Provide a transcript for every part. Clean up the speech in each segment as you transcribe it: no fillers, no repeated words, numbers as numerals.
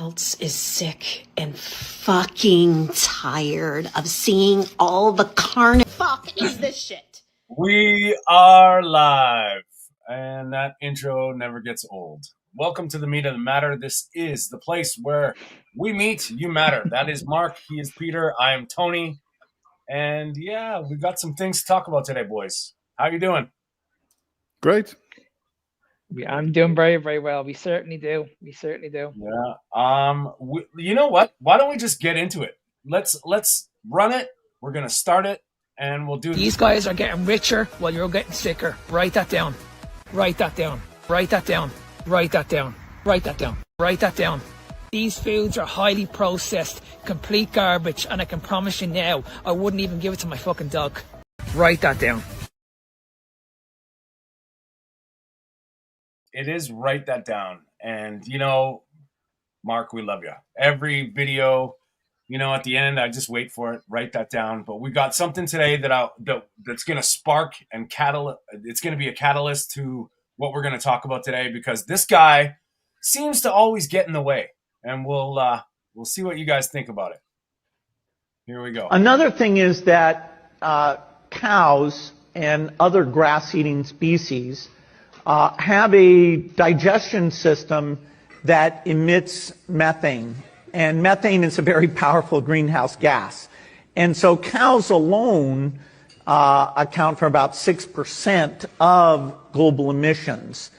else is sick and fucking tired of seeing all the carnivore. Fuck is this shit? We are live, and that intro never gets old. Welcome to the Meat of the Matter. This is the place where we meet, you matter. That is Mark, he is Peter, I am Tony, and yeah, we've got some things to talk about today, boys. How you doing? Great. I'm doing very, very well. We certainly do. Yeah. You know what? Why don't we just get into it? Let's run it. We're gonna start it, and we'll do. These guys are getting richer while you're getting sicker. Write that down. Write that down. Write that down. Write that down. Write that down. Write that down. These foods are highly processed, complete garbage, and I can promise you now, I wouldn't even give it to my fucking dog. Write that down. It is write that down. And, you know, Mark, we love you. Every video, you know, at the end, I just wait for it, write that down. But we got something today that's going to spark and it's going to be a catalyst to what we're going to talk about today, because this guy seems to always get in the way. And we'll see what you guys think about it. Here we go. Another thing is that cows and other grass-eating species have a digestion system that emits methane. And methane is a very powerful greenhouse gas. And so cows alone account for about 6% of global emissions.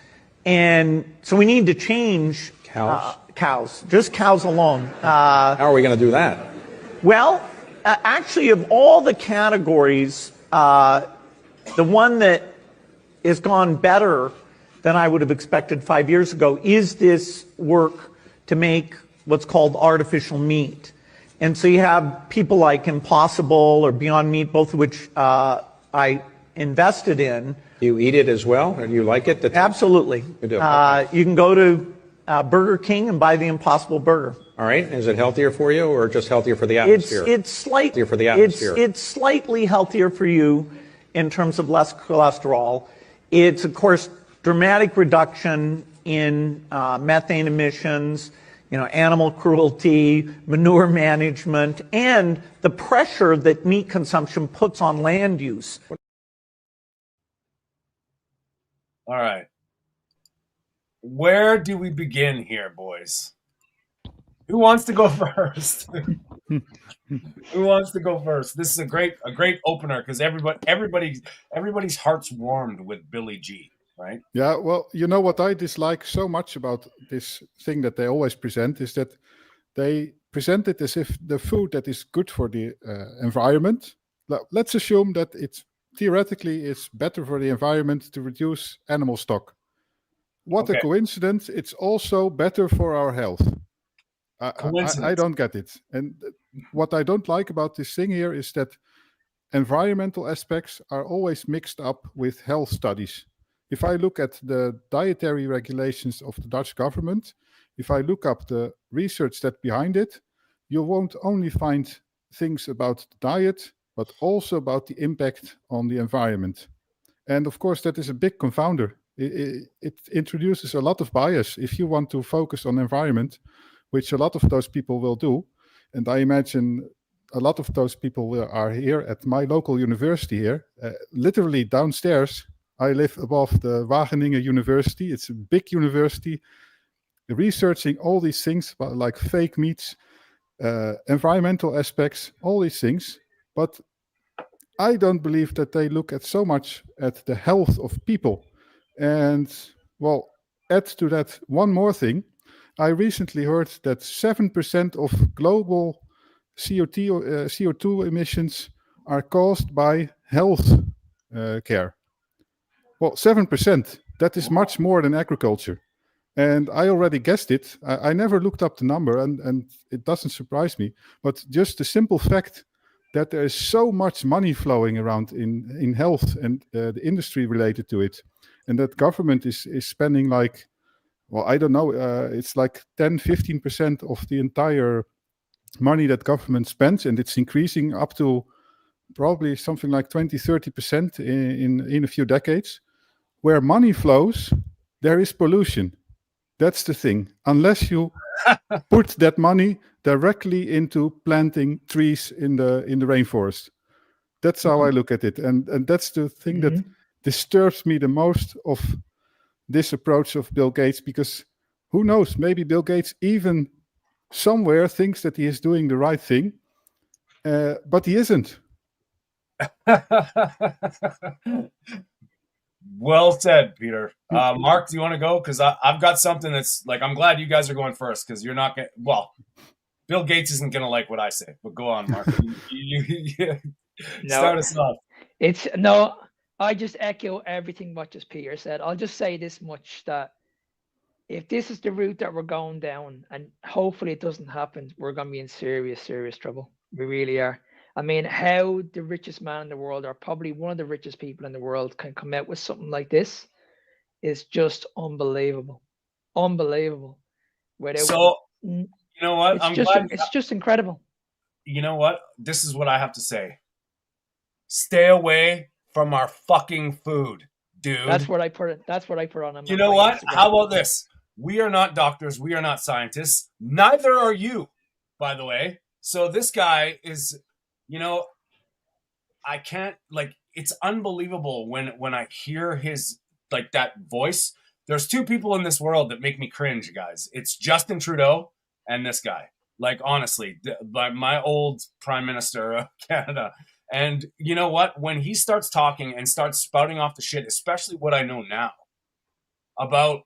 And so we need to change cows, just cows alone. How are we going to do that? Well, actually, of all the categories, the one that has gone better than I would have expected 5 years ago is this work to make what's called artificial meat. And so you have people like Impossible or Beyond Meat, both of which I invested in. You eat it as well, and you like it? Absolutely. You do. You can go to Burger King and buy the Impossible Burger. All right. Is it healthier for you, or just healthier for the atmosphere? It's slightly for the atmosphere. It's slightly healthier for you in terms of less cholesterol. It's, of course, dramatic reduction in methane emissions, you know, animal cruelty, manure management, and the pressure that meat consumption puts on land use. All right. Where do we begin here, boys? Who wants to go first? Who wants to go first? This is a great opener, because everybody's hearts warmed with Billy G, right? Yeah, well, you know what I dislike so much about this thing that they always present is that they present it as if the food that is good for the environment. Let's assume that it's theoretically it's better for the environment to reduce animal stock. What a coincidence. It's also better for our health. I don't get it. And what I don't like about this thing here is that environmental aspects are always mixed up with health studies. If I look at the dietary regulations of the Dutch government, if I look up the research that behind it, you won't only find things about the diet, but also about the impact on the environment. And of course, that is a big confounder. It introduces a lot of bias if you want to focus on environment, which a lot of those people will do. And I imagine a lot of those people are here at my local university here, literally downstairs. I live above the Wageningen University. It's a big university, researching all these things like fake meats, environmental aspects, all these things. But I don't believe that they look at so much at the health of people. And, well, add to that one more thing. I recently heard that 7% of global CO2 emissions are caused by health care. Well, 7%, that is much more than agriculture. And I already guessed it. I never looked up the number, and it doesn't surprise me. But just the simple fact that there is so much money flowing around in health and the industry related to it, and that government is spending like, well, I don't know, it's like 10-15% of the entire money that government spends, and it's increasing up to probably something like 20-30% in a few decades. Where money flows, there is pollution. That's the thing. Unless you put that money directly into planting trees in the rainforest. That's how I look at it, and that's the thing that disturbs me the most of this approach of Bill Gates, because who knows, maybe Bill Gates even somewhere thinks that he is doing the right thing, but he isn't. Well said, Peter. Mark, do you want to go? Because I've got something that's like, I'm glad you guys are going first, because you're not going to, well, Bill Gates isn't going to like what I say, but go on, Mark. Start us off. I just echo everything what just Peter said. I'll just say this much, that if this is the route that we're going down, and hopefully it doesn't happen, we're going to be in serious, serious trouble. We really are. I mean, how the richest man in the world, or probably one of the richest people in the world, can come out with something like this is just unbelievable. Unbelievable. So, you know what? It's just incredible. You know what? This is what I have to say. Stay away from our fucking food, dude. That's what I put on. You know what? Instagram. How about this? We are not doctors. We are not scientists. Neither are you, by the way. So this guy is, you know, I can't, like, it's unbelievable when I hear his, like, that voice. There's two people in this world that make me cringe, guys. It's Justin Trudeau and this guy. Like, honestly, my old Prime Minister of Canada. And you know what? When he starts talking and starts spouting off the shit, especially what I know now about,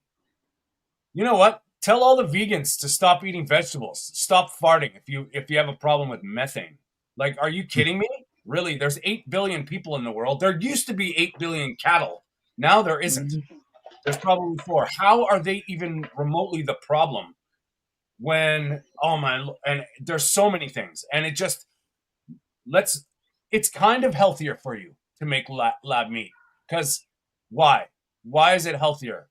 you know what? Tell all the vegans to stop eating vegetables. Stop farting if you have a problem with methane. Like, are you kidding me? Really? There's 8 billion people in the world. There used to be 8 billion cattle. Now there isn't. There's probably 4. How are they even remotely the problem? When, oh my, and there's so many things. And it just, it's kind of healthier for you to make lab meat. Because why? Why is it healthier?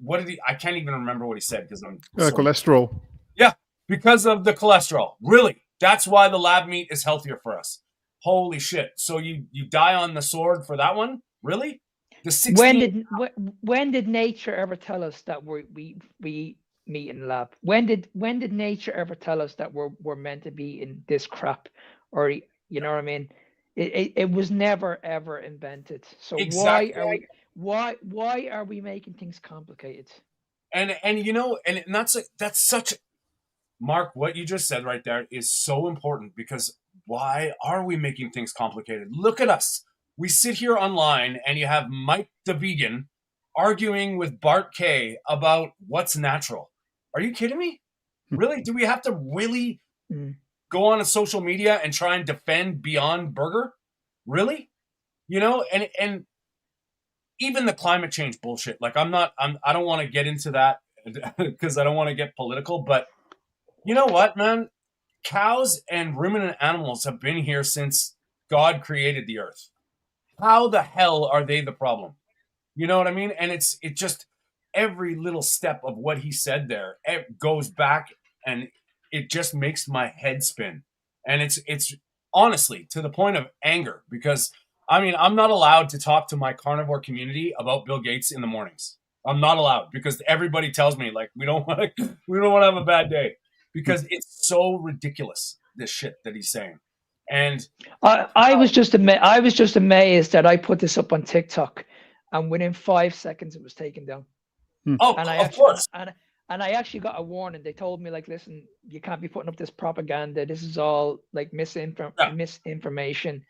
What did he, I can't even remember what he said, because I'm cholesterol. Yeah, because of the cholesterol. Really? That's why the lab meat is healthier for us. Holy shit. So you die on the sword for that one? Really? The 16... when did nature ever tell us that we eat meat in the lab? When did nature ever tell us that we're meant to be in this crap? Or, you know what I mean? It was never ever invented. So exactly. why are we making things complicated? And you know, and that's such, Mark, what you just said right there is so important, because why are we making things complicated? Look at us. We sit here online and you have Mike the vegan arguing with Bart K about what's natural. Are you kidding me? Really? Do we have to really go on a social media and try and defend Beyond Burger? Really? You know, and even the climate change bullshit. Like, I don't want to get into that because I don't want to get political, but you know what, man? Cows and ruminant animals have been here since God created the earth. How the hell are they the problem? You know what I mean? And it just, every little step of what he said there, it goes back, and it just makes my head spin. And it's honestly to the point of anger, because I mean, I'm not allowed to talk to my carnivore community about Bill Gates in the mornings. I'm not allowed, because everybody tells me, like, we don't want to have a bad day, because it's so ridiculous, this shit that he's saying. And I was just amazed that I put this up on TikTok, and within 5 seconds it was taken down. Oh, and of course. And I actually got a warning. They told me, like, listen, you can't be putting up this propaganda. This is all like misinformation.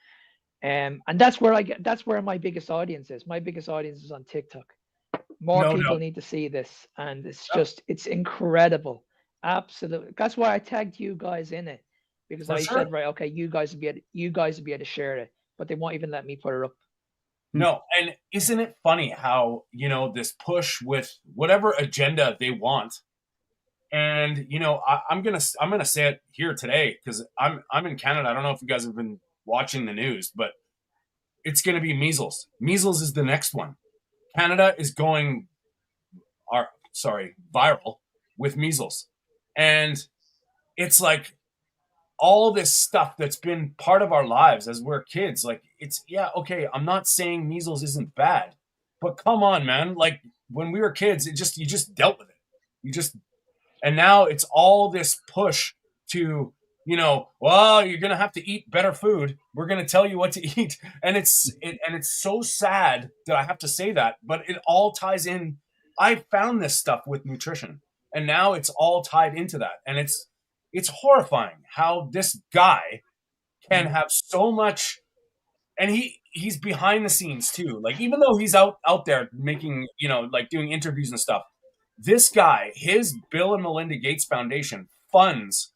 And that's where my biggest audience is. My biggest audience is on TikTok. More people need to see this, and it's incredible. Absolutely. That's why I tagged you guys in it, because I said, right, okay, you guys will be able to share it, but they won't even let me put it up. No, and isn't it funny how, you know, this push with whatever agenda they want, and you know, I'm gonna say it here today, because I'm in Canada. I don't know if you guys have been watching the news, but it's gonna be measles. Measles is the next one. Canada is going, viral with measles, and it's like all this stuff that's been part of our lives as we're kids. Like, it's, yeah, okay, I'm not saying measles isn't bad, but come on, man. Like, when we were kids, you just dealt with it. And now it's all this push to, you know, well, you're gonna have to eat better food. We're gonna tell you what to eat, and it's so sad that I have to say that, but it all ties in. I found this stuff with nutrition, and now it's all tied into that, and it's horrifying how this guy can have so much, and he's behind the scenes too. Like, even though he's out there making, you know, like doing interviews and stuff, this guy, his Bill and Melinda Gates Foundation funds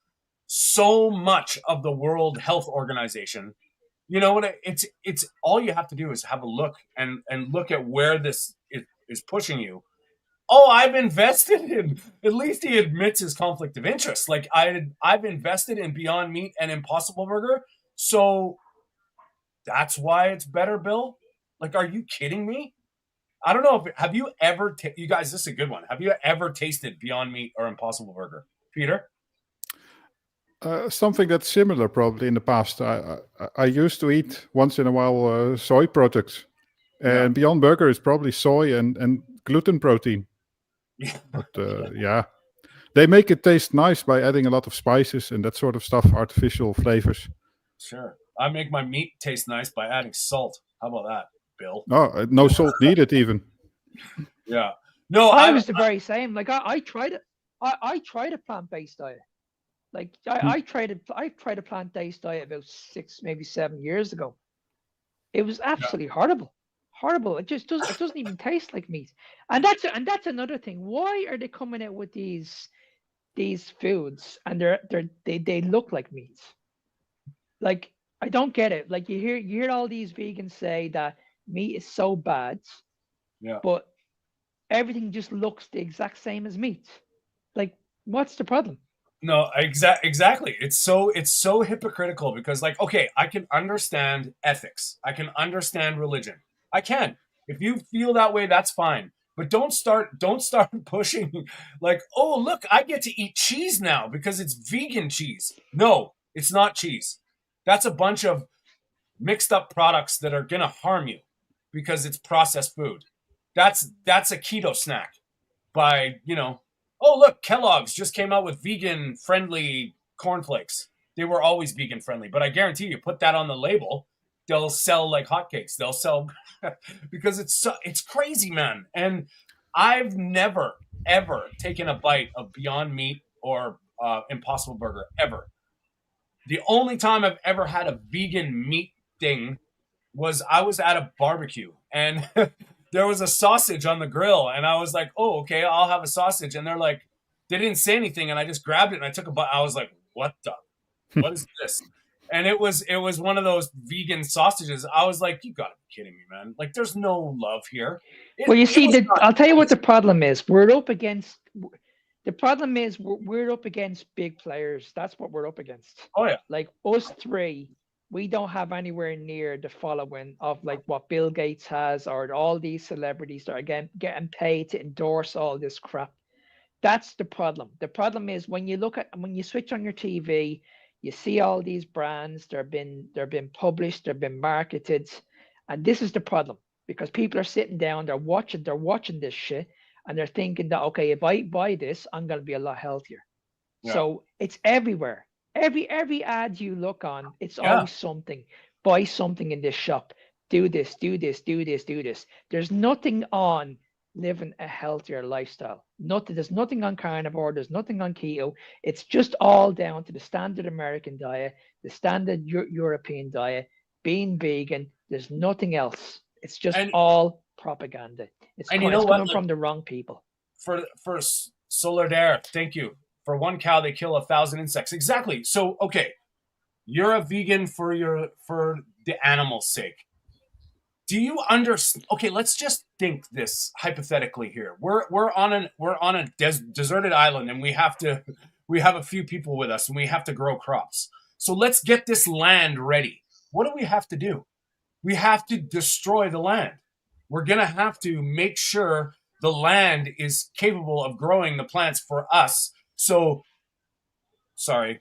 so much of the World Health Organization. You know what? It's all you have to do is have a look and look at where this is pushing you. Oh, I've invested in. At least he admits his conflict of interest. Like, I've invested in Beyond Meat and Impossible Burger, so that's why it's better, Bill. Like, are you kidding me? I don't know if have you ever you guys, this is a good one. Have you ever tasted Beyond Meat or Impossible Burger, Peter? Something that's similar, probably in the past. I used to eat once in a while soy products, and Beyond Burger is probably soy and gluten protein. Yeah. But yeah, they make it taste nice by adding a lot of spices and that sort of stuff, artificial flavors. Sure. I make my meat taste nice by adding salt. How about that, Bill? Oh, no salt needed even. Yeah. No, I was the very same. Like, I tried it. I tried a plant-based diet. Like, I tried a plant-based diet about 6, maybe 7 years ago. It was absolutely horrible. Horrible. It doesn't even taste like meat. And that's another thing. Why are they coming out with these foods and they look like meat? Like, I don't get it. Like, you hear all these vegans say that meat is so bad, but everything just looks the exact same as meat. Like, what's the problem? No, exactly. It's so hypocritical because, like, okay, I can understand ethics. I can understand religion. I can. If you feel that way, that's fine. But don't start pushing like, oh, look, I get to eat cheese now because it's vegan cheese. No, it's not cheese. That's a bunch of mixed up products that are going to harm you because it's processed food. That's a keto snack by, you know, oh, look, Kellogg's just came out with vegan friendly cornflakes. They were always vegan friendly, but I guarantee you put that on the label, they'll sell like hotcakes. They'll sell because it's crazy, man. And I've never, ever taken a bite of Beyond Meat or Impossible Burger, ever. The only time I've ever had a vegan meat thing was I was at a barbecue and there was a sausage on the grill and I was like, oh, okay, I'll have a sausage. And they're like, they didn't say anything. And I just grabbed it and I took a bite. I was like, what is this? And it was one of those vegan sausages. I was like, you gotta be kidding me, man. Like, there's no love here. Well, you see, I'll tell you what the problem is. We're up against big players. That's what we're up against. Oh yeah. Like, us three, we don't have anywhere near the following of like what Bill Gates has or all these celebrities that are getting paid to endorse all this crap. That's the problem. The problem is when you switch on your TV, you see all these brands, they're being published, they're being marketed, and this is the problem because people are sitting down, they're watching this shit, and they're thinking that, okay, if I buy this, I'm going to be a lot healthier. Yeah. So it's everywhere. Every ad you look on, it's always something. Buy something in this shop. Do this, do this, do this, do this. There's nothing on living a healthier lifestyle. There's nothing on carnivore. There's nothing on keto. It's just all down to the standard American diet, the standard European diet, being vegan. There's nothing else. It's just all propaganda. It's coming from the wrong people. For Solidaire, thank you. For one cow, they kill 1,000 insects. Exactly. So, okay, you're a vegan for the animal's sake. Do you understand? Okay, let's just think this hypothetically here. We're on a deserted island, and we have a few people with us, and we have to grow crops. So let's get this land ready. What do we have to do? We have to destroy the land. We're gonna have to make sure the land is capable of growing the plants for us. So, sorry,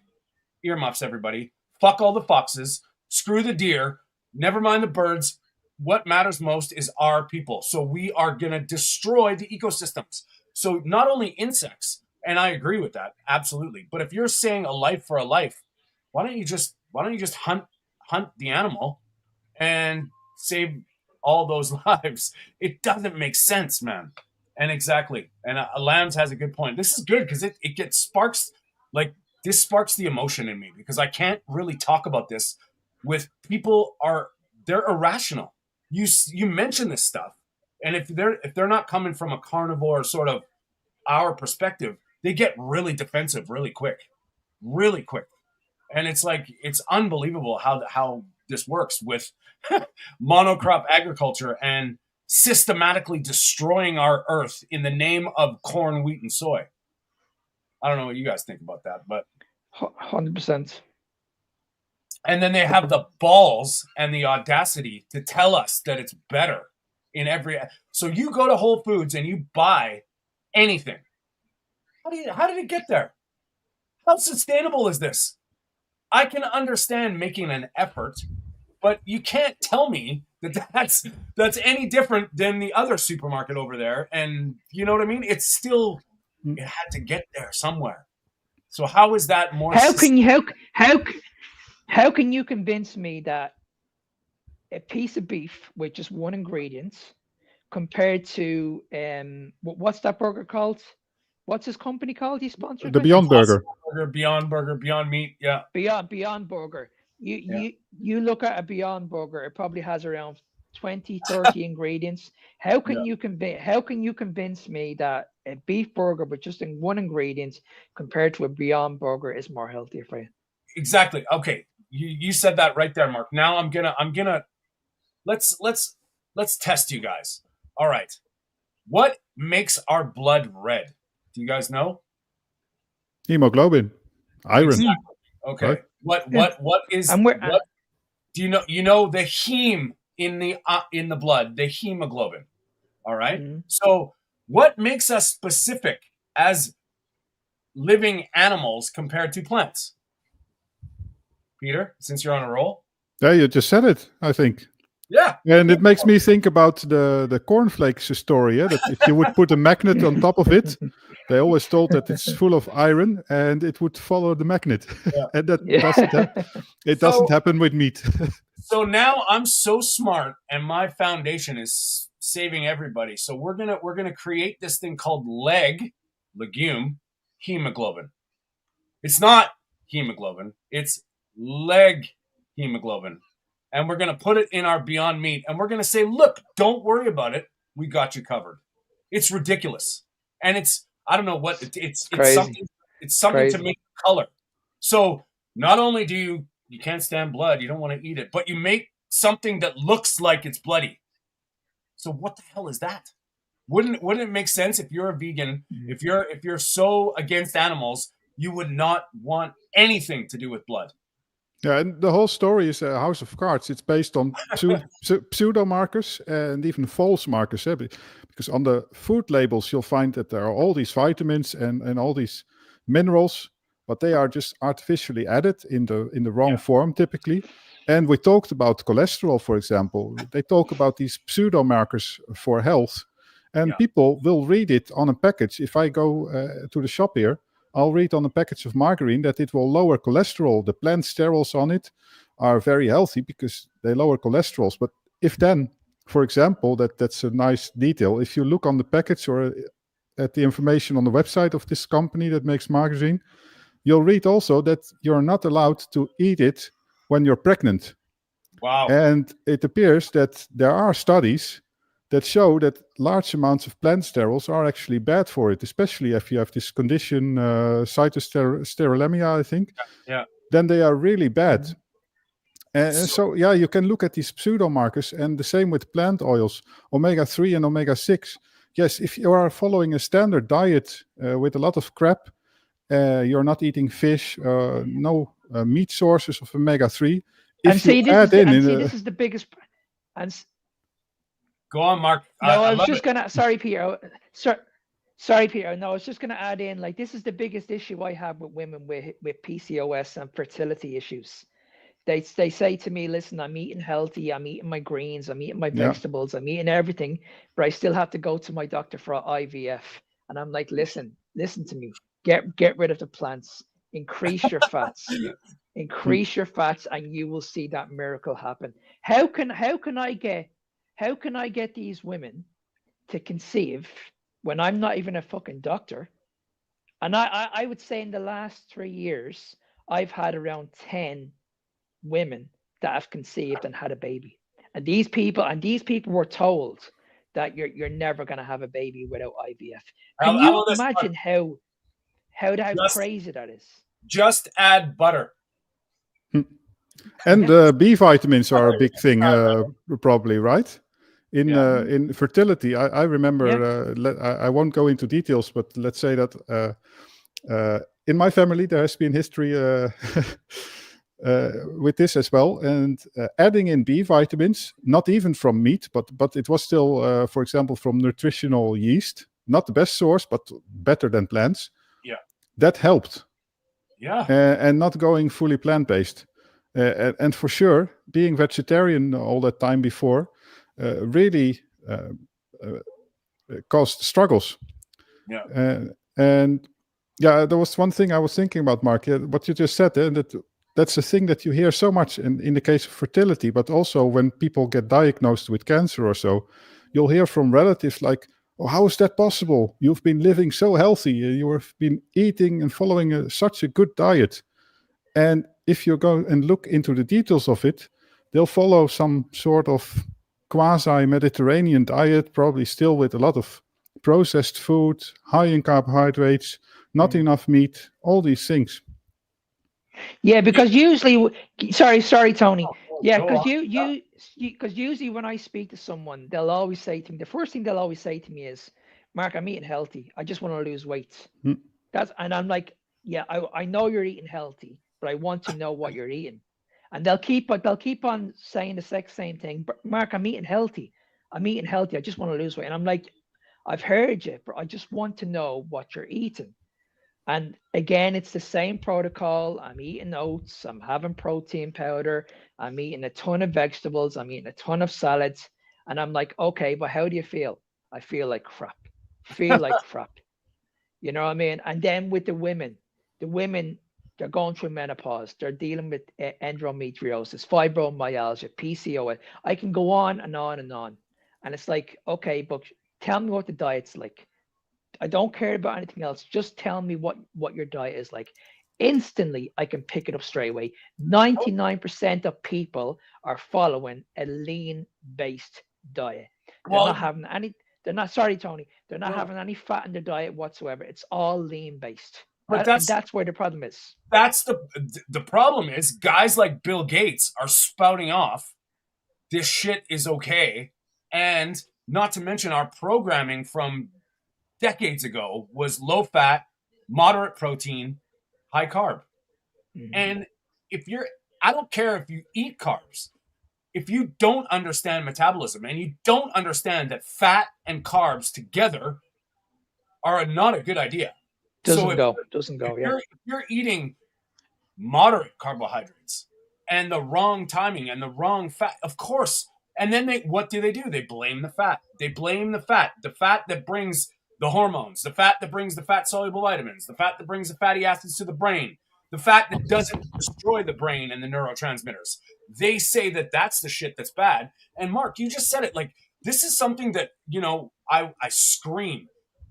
earmuffs, everybody. Fuck all the foxes. Screw the deer. Never mind the birds. What matters most is our people. So we are going to destroy the ecosystems. So not only insects And I agree with that. Absolutely. But if you're saying a life for a life, why don't you just hunt the animal and save all those lives? It doesn't make sense, man. And exactly. And Lambs has a good point. This is good because it gets sparks, like this sparks the emotion in me, because I can't really talk about this with people they're irrational. You mention this stuff, and if they're not coming from a carnivore sort of our perspective, they get really defensive really quick. And it's like, it's unbelievable how this works with monocrop agriculture and systematically destroying our earth in the name of corn, wheat, and soy. I don't know what you guys think about that, but 100%. And then they have the balls and the audacity to tell us that it's better in every. So you go to Whole Foods and you buy anything. How did it get there? How sustainable is this? I can understand making an effort, but you can't tell me that that's any different than the other supermarket over there. And you know what I mean? It's still, it had to get there somewhere. So how is that more? How can you convince me that a piece of beef with just one ingredient compared to what's that burger called? What's his company called? He sponsored the Beyond Burger. Beyond Burger, Beyond Meat, yeah. Beyond Burger. You look at a Beyond Burger, it probably has around 20, 30 ingredients. How can you convince me that a beef burger with just in one ingredient compared to a Beyond Burger is more healthier for you? Exactly. Okay. You said that right there, Mark. Now I'm gonna let's test you guys. All right. What makes our blood red? Do you guys know? Hemoglobin, iron. Exactly. Okay. Right. What is what? Do you know the heme in the blood, the hemoglobin? All right. Mm-hmm. So what makes us specific as living animals compared to plants? Peter, since you're on a roll. Yeah, you just said it, I think. Yeah. And it makes me think about the cornflakes story, that if you would put a magnet on top of it, they always told that it's full of iron and it would follow the magnet. Yeah. And that doesn't happen with meat. So now I'm so smart and my foundation is saving everybody. So we're gonna create this thing called legume hemoglobin. It's not hemoglobin, it's leg hemoglobin. And we're going to put it in our Beyond Meat. And we're going to say, look, don't worry about it. We got you covered. It's ridiculous. And it's, I don't know what, it's something to make color. So not only do you can't stand blood, you don't want to eat it, but you make something that looks like it's bloody. So what the hell is that? Wouldn't it make sense if you're a vegan, if you're so against animals, you would not want anything to do with blood? Yeah, and the whole story is a house of cards. It's based on pseudo markers and even false markers. Because on the food labels, you'll find that there are all these vitamins and all these minerals, but they are just artificially added in the wrong form typically. And we talked about cholesterol, for example. They talk about these pseudo markers for health, and people will read it on a package. If I go to the shop here, I'll read on a package of margarine that it will lower cholesterol. The plant sterols on it are very healthy because they lower cholesterols. But if then, for example, that's a nice detail. If you look on the package or at the information on the website of this company that makes margarine, you'll read also that you're not allowed to eat it when you're pregnant. Wow. And it appears that there are studies that show that large amounts of plant sterols are actually bad for it, especially if you have this condition, cytosterolemia, I think. Yeah. Then they are really bad. And so, you can look at these pseudo markers, and the same with plant oils, omega-3 and omega-6. Yes, if you are following a standard diet with a lot of crap, you're not eating fish, no meat sources of omega-3. This is the biggest. Go on, Mark. No, I was just gonna. Sorry, Peter. Sorry, Peter. No, I was just gonna add in. Like, this is the biggest issue I have with women with PCOS and fertility issues. They say to me, "Listen, I'm eating healthy. I'm eating my greens. I'm eating my vegetables. I'm eating everything, but I still have to go to my doctor for IVF." And I'm like, "Listen to me. Get rid of the plants. Increase your fats. Increase your fats, and you will see that miracle happen. How can I get these women to conceive when I'm not even a fucking doctor? And I would say in the last 3 years, I've had around 10 women that have conceived and had a baby. And these people were told that you're never going to have a baby without IVF. Can How you about this, imagine how Just- crazy that is? Just add butter. And B vitamins are a big thing, probably, right? In fertility, I remember. I won't go into details, but let's say that in my family there has been history with this as well, and adding in B vitamins, not even from meat, but it was still, for example, from nutritional yeast, not the best source, but better than plants. Yeah, that helped. Yeah, and not going fully plant-based. And for sure, being vegetarian all that time before really caused struggles. Yeah. And yeah, there was one thing I was thinking about, Mark, what you just said, that's a thing that you hear so much in the case of fertility, but also when people get diagnosed with cancer or so, you'll hear from relatives like, oh, how is that possible? You've been living so healthy. You have been eating and following such a good diet. And if you go and look into the details of it, they'll follow some sort of quasi-Mediterranean diet, probably still with a lot of processed food, high in carbohydrates, not enough meat, all these things. Yeah, because usually, sorry, Tony. Yeah, because usually when I speak to someone, they'll always say to me, the first thing they'll always say to me is, Mark, I'm eating healthy. I just want to lose weight. And I'm like, yeah, I know you're eating healthy, but I want to know what you're eating. And they'll keep on saying the same thing. But Mark, I'm eating healthy. I just want to lose weight. And I'm like, I've heard you, but I just want to know what you're eating. And again, it's the same protocol. I'm eating oats. I'm having protein powder. I'm eating a ton of vegetables. I'm eating a ton of salads. And I'm like, okay, but how do you feel? I feel like crap. You know what I mean? And then with the women, they're going through menopause. They're dealing with endometriosis, fibromyalgia, PCOS. I can go on and on and on. And it's like, okay, but tell me what the diet's like. I don't care about anything else. Just tell me what your diet is like. Instantly, I can pick it up straight away. 99% of people are following a lean-based diet. They're not having any. They're not. Sorry, Tony. They're not having any fat in their diet whatsoever. It's all lean-based. But that's where the problem is. That's the problem is guys like Bill Gates are spouting off this shit is okay, and not to mention our programming from decades ago was low fat, moderate protein, high carb. And I don't care if you eat carbs, if you don't understand metabolism and you don't understand that fat and carbs together are not a good idea. Doesn't go. If you're eating moderate carbohydrates and the wrong timing and the wrong fat, of course. And then what do? They blame the fat. The fat that brings the hormones, the fat that brings the fat soluble vitamins, the fat that brings the fatty acids to the brain, the fat that doesn't destroy the brain and the neurotransmitters. They say that that's the shit that's bad. And Mark, you just said it. Like, this is something that, I scream.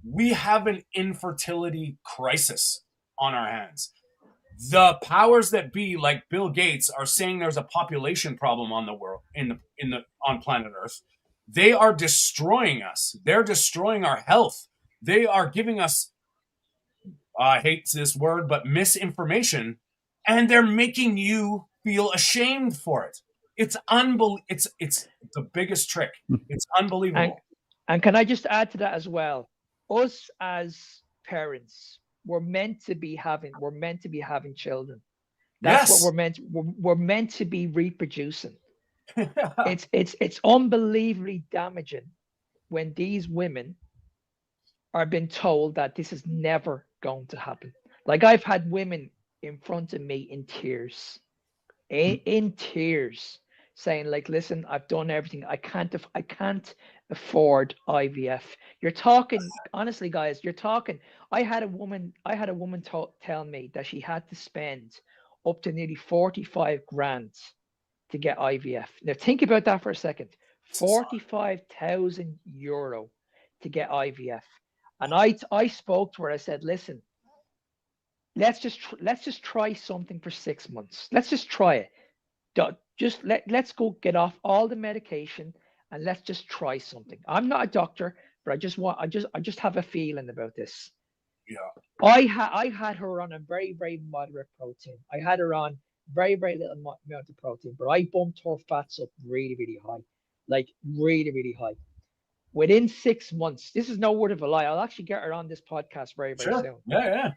We have an infertility crisis on our hands. The powers that be, like Bill Gates, are saying there's a population problem on the world, on planet Earth. They are destroying us. They're destroying our health. They are giving us, I hate this word, but misinformation, and they're making you feel ashamed for it. It's It's the biggest trick. It's unbelievable. And can I just add to that as well? Us as parents, we're meant to be having children. That's what we're meant to be reproducing. It's unbelievably damaging when these women are being told that this is never going to happen. Like, I've had women in front of me in tears, saying like, listen, I've done everything. I can't afford IVF. You're talking, honestly, guys, you're talking. I had a woman tell me that she had to spend up to nearly 45 grand to get IVF. Now think about that for a second. 45,000 euro to get IVF. And I spoke to her. I said, listen, let's just try something for 6 months. Let's just try it. Let's go get off all the medication and let's just try something. I'm not a doctor, but I just have a feeling about this. Yeah. I had her on a very, very moderate protein. I had her on very, very little amount of protein, but I bumped her fats up really, really high. Like really, really high. Within 6 months, this is no word of a lie. I'll actually get her on this podcast very, very soon. Yeah.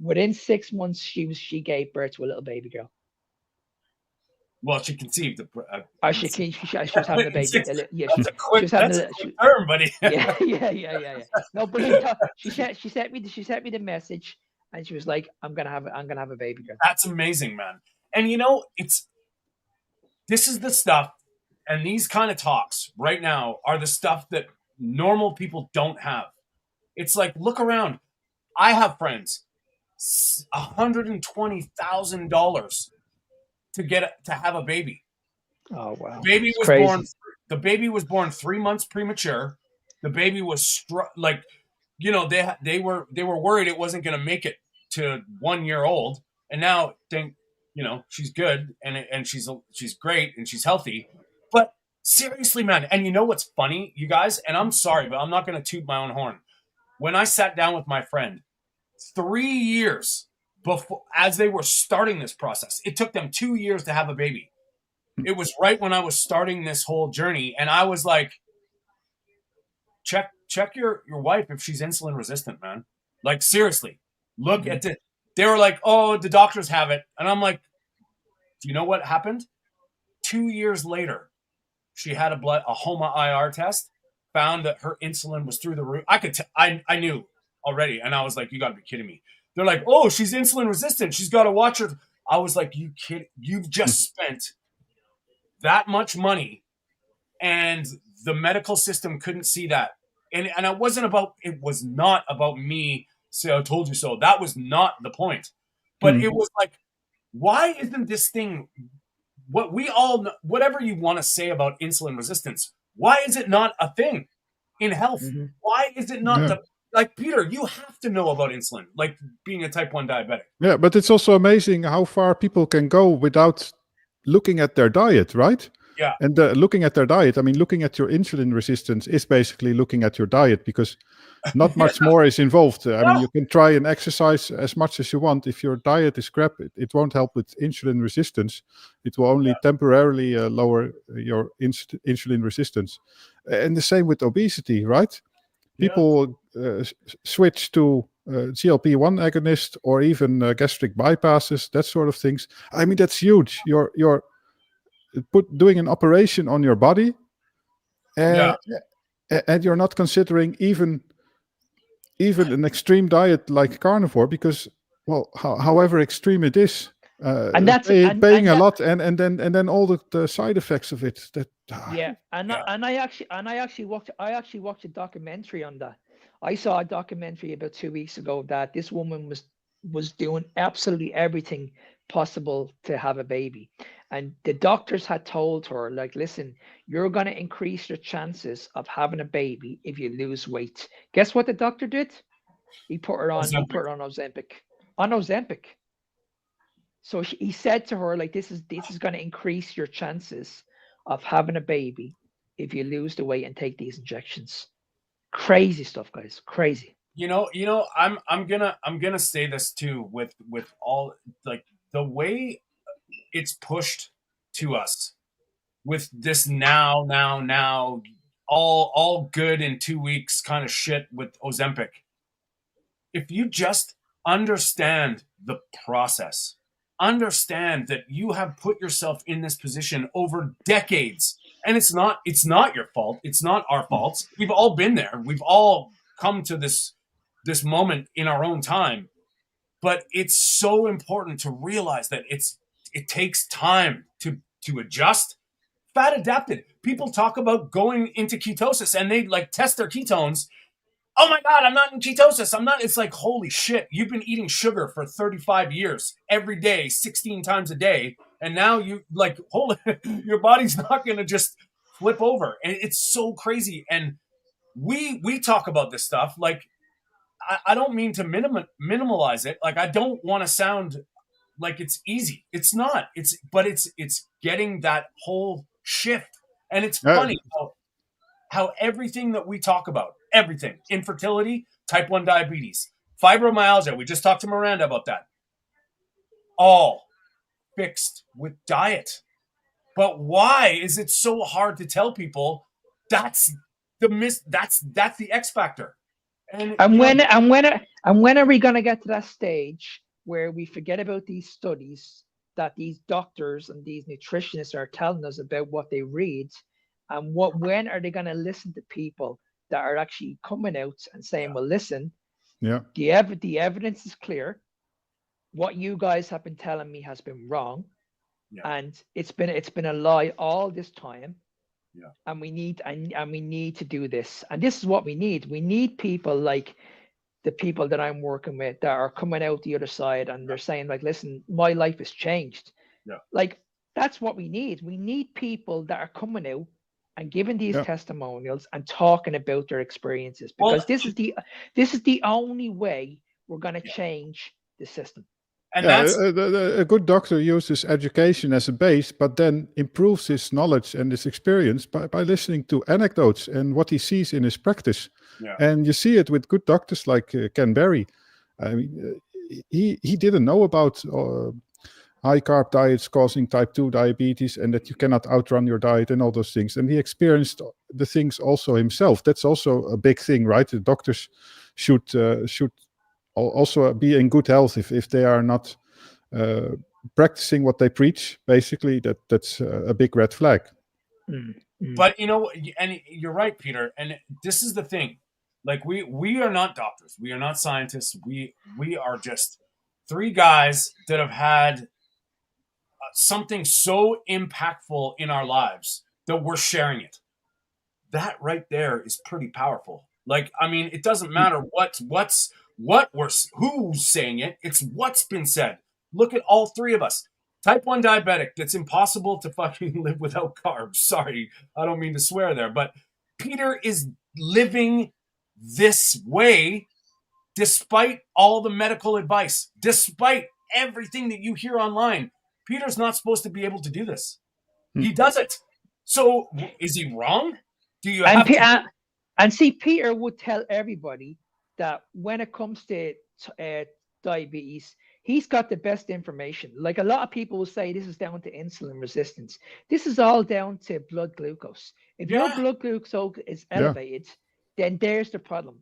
Within 6 months, she gave birth to a little baby girl. Well, she conceived. She was having a baby. Yeah, that's a quick term, buddy. Yeah. No, but she sent me the message, and she was like, "I'm gonna have a baby girl." That's amazing, man. And this is the stuff, and these kind of talks right now are the stuff that normal people don't have. It's like, look around. I have friends, $120,000 to have a baby. Oh wow! The baby was born 3 months premature. The baby was they were worried it wasn't going to make it to 1 year old, and now she's good and she's great and she's healthy. But seriously, man, and you know what's funny, you guys? And I'm sorry, but I'm not going to toot my own horn. When I sat down with my friend, 3 years before, as they were starting this process, it took them 2 years to have a baby. It was right when I was starting this whole journey, and I was like, check your wife if she's insulin resistant, man. Like, seriously, look at it. They were like, oh, the doctors have it. And I'm like, do you know what happened? 2 years later, she had a HOMA IR test, found that her insulin was through the roof. I knew already. And I was like, you got to be kidding me. They're like, oh, she's insulin resistant. She's got to watch her. I was like, you kid? You've just spent that much money, and the medical system couldn't see that. And it was not about me. So I told you so. That was not the point. But it was like, why isn't this thing, what we all know, whatever you want to say about insulin resistance, why is it not a thing in health? Why is it not like, Peter, you have to know about insulin, like being a type 1 diabetic. Yeah, but it's also amazing how far people can go without looking at their diet, right? Yeah. And looking at their diet, I mean, looking at your insulin resistance is basically looking at your diet, because not much more is involved. I mean, you can try and exercise as much as you want. If your diet is crap, it won't help with insulin resistance. It will only temporarily lower your insulin resistance. And the same with obesity, right? People switch to GLP-1 agonist or even gastric bypasses, that sort of things. I mean, that's huge. You're doing an operation on your body, and you're not considering even an extreme diet like carnivore, because, well, however extreme it is, and that's paying a lot, and then all the side effects of it. I actually watched a documentary on that. I saw a documentary about 2 weeks ago that this woman was doing absolutely everything possible to have a baby, and the doctors had told her, like, listen, you're going to increase your chances of having a baby if you lose weight. Guess what the doctor did? He put her on Ozempic. So he said to her, like, this is going to increase your chances of having a baby if you lose the weight and take these injections. Crazy stuff, guys. Crazy. I'm gonna say this too, with all, like, the way it's pushed to us with this now all good in 2 weeks kind of shit with Ozempic. If you just understand the process, understand that you have put yourself in this position over decades, and it's not your fault. It's not our fault. We've all been there. We've all come to this moment in our own time. But it's so important to realize that it takes time to adjust, fat adapted. People talk about going into ketosis and they like test their ketones. Oh my God, I'm not in ketosis. I'm not. It's like, holy shit, you've been eating sugar for 35 years, every day, 16 times a day. And now you like, your body's not going to just flip over. And it's so crazy. And we talk about this stuff. Like, I don't mean to minimalize it. Like, I don't want to sound like it's easy. It's not. It's getting that whole shift. And it's funny how everything that we talk about, everything, infertility, type 1 diabetes, fibromyalgia, we just talked to Miranda about that, all fixed with diet. But why is it so hard to tell people that's the X factor? And when are we going to get to that stage where we forget about these studies that these doctors and these nutritionists are telling us about what they read, and when are they going to listen to people that are actually coming out and saying, well, listen, the evidence is clear. What you guys have been telling me has been wrong. And it's been a lie all this time. And we need to do this. And this is what we need. We need people like the people that I'm working with that are coming out the other side and they're saying, like, listen, my life has changed. Like, that's what we need. We need people that are coming out and giving these testimonials and talking about their experiences, because this is the only way we're going to change the system. And a good doctor uses education as a base, but then improves his knowledge and his experience by listening to anecdotes and what he sees in his practice. And you see it with good doctors like Ken Berry. I mean, he didn't know about high carb diets causing type 2 diabetes and that you cannot outrun your diet and all those things. And he experienced the things also himself. That's also a big thing, right? The doctors should also be in good health. If they are not practicing what they preach, basically that's a big red flag. But and you're right, Peter, and this is the thing, like we are not doctors, we are not scientists, we are just three guys that have had something so impactful in our lives that we're sharing it. That right there is pretty powerful. Like, I mean, it doesn't matter who's saying it. It's what's been said. Look at all three of us. Type 1 diabetic, that's impossible to fucking live without carbs. Sorry, I don't mean to swear there, but Peter is living this way despite all the medical advice, despite everything that you hear online. Peter's not supposed to be able to do this. He does it. So is he wrong? Do you have to... And see, Peter would tell everybody that when it comes to diabetes, he's got the best information. Like, a lot of people will say this is down to insulin resistance. This is all down to blood glucose. If your blood glucose is elevated, then there's the problem.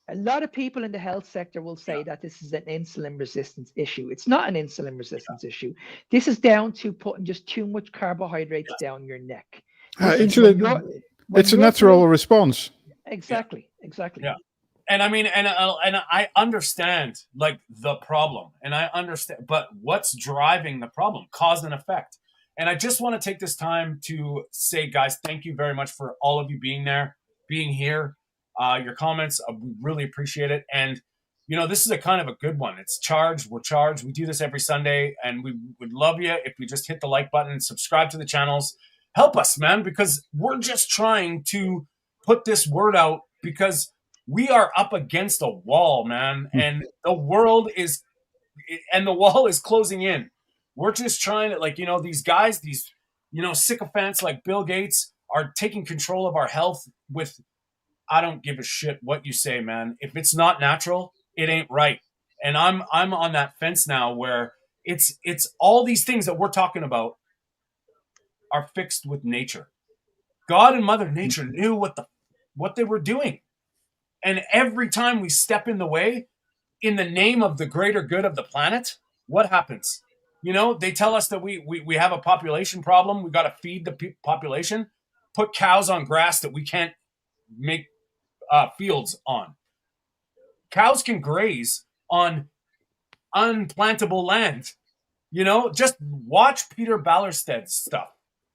A lot of people in the health sector will say that this is an insulin resistance issue. It's not an insulin resistance issue. This is down to putting just too much carbohydrates down your neck. Insulin, it's a natural response. Exactly. Yeah. And I mean, and I understand like the problem, and I understand, but what's driving the problem? Cause and effect. And I just want to take this time to say, guys, thank you very much for all of you being here. Your comments, we really appreciate it. And, this is a kind of a good one. It's charged. We're charged. We do this every Sunday, and we would love you if you just hit the like button, subscribe to the channels. Help us, man, because we're just trying to put this word out, because we are up against a wall, man, and the wall is closing in. We're just trying to, these guys, these, sycophants like Bill Gates are taking control of our health with, I don't give a shit what you say, man. If it's not natural, it ain't right. And I'm on that fence now where it's all these things that we're talking about are fixed with nature. God and Mother Nature knew what they were doing. And every time we step in the way, in the name of the greater good of the planet, what happens? They tell us that we have a population problem. We got to feed the population, put cows on grass that we can't make fields on. Cows can graze on unplantable land. Just watch Peter Ballersted's stuff.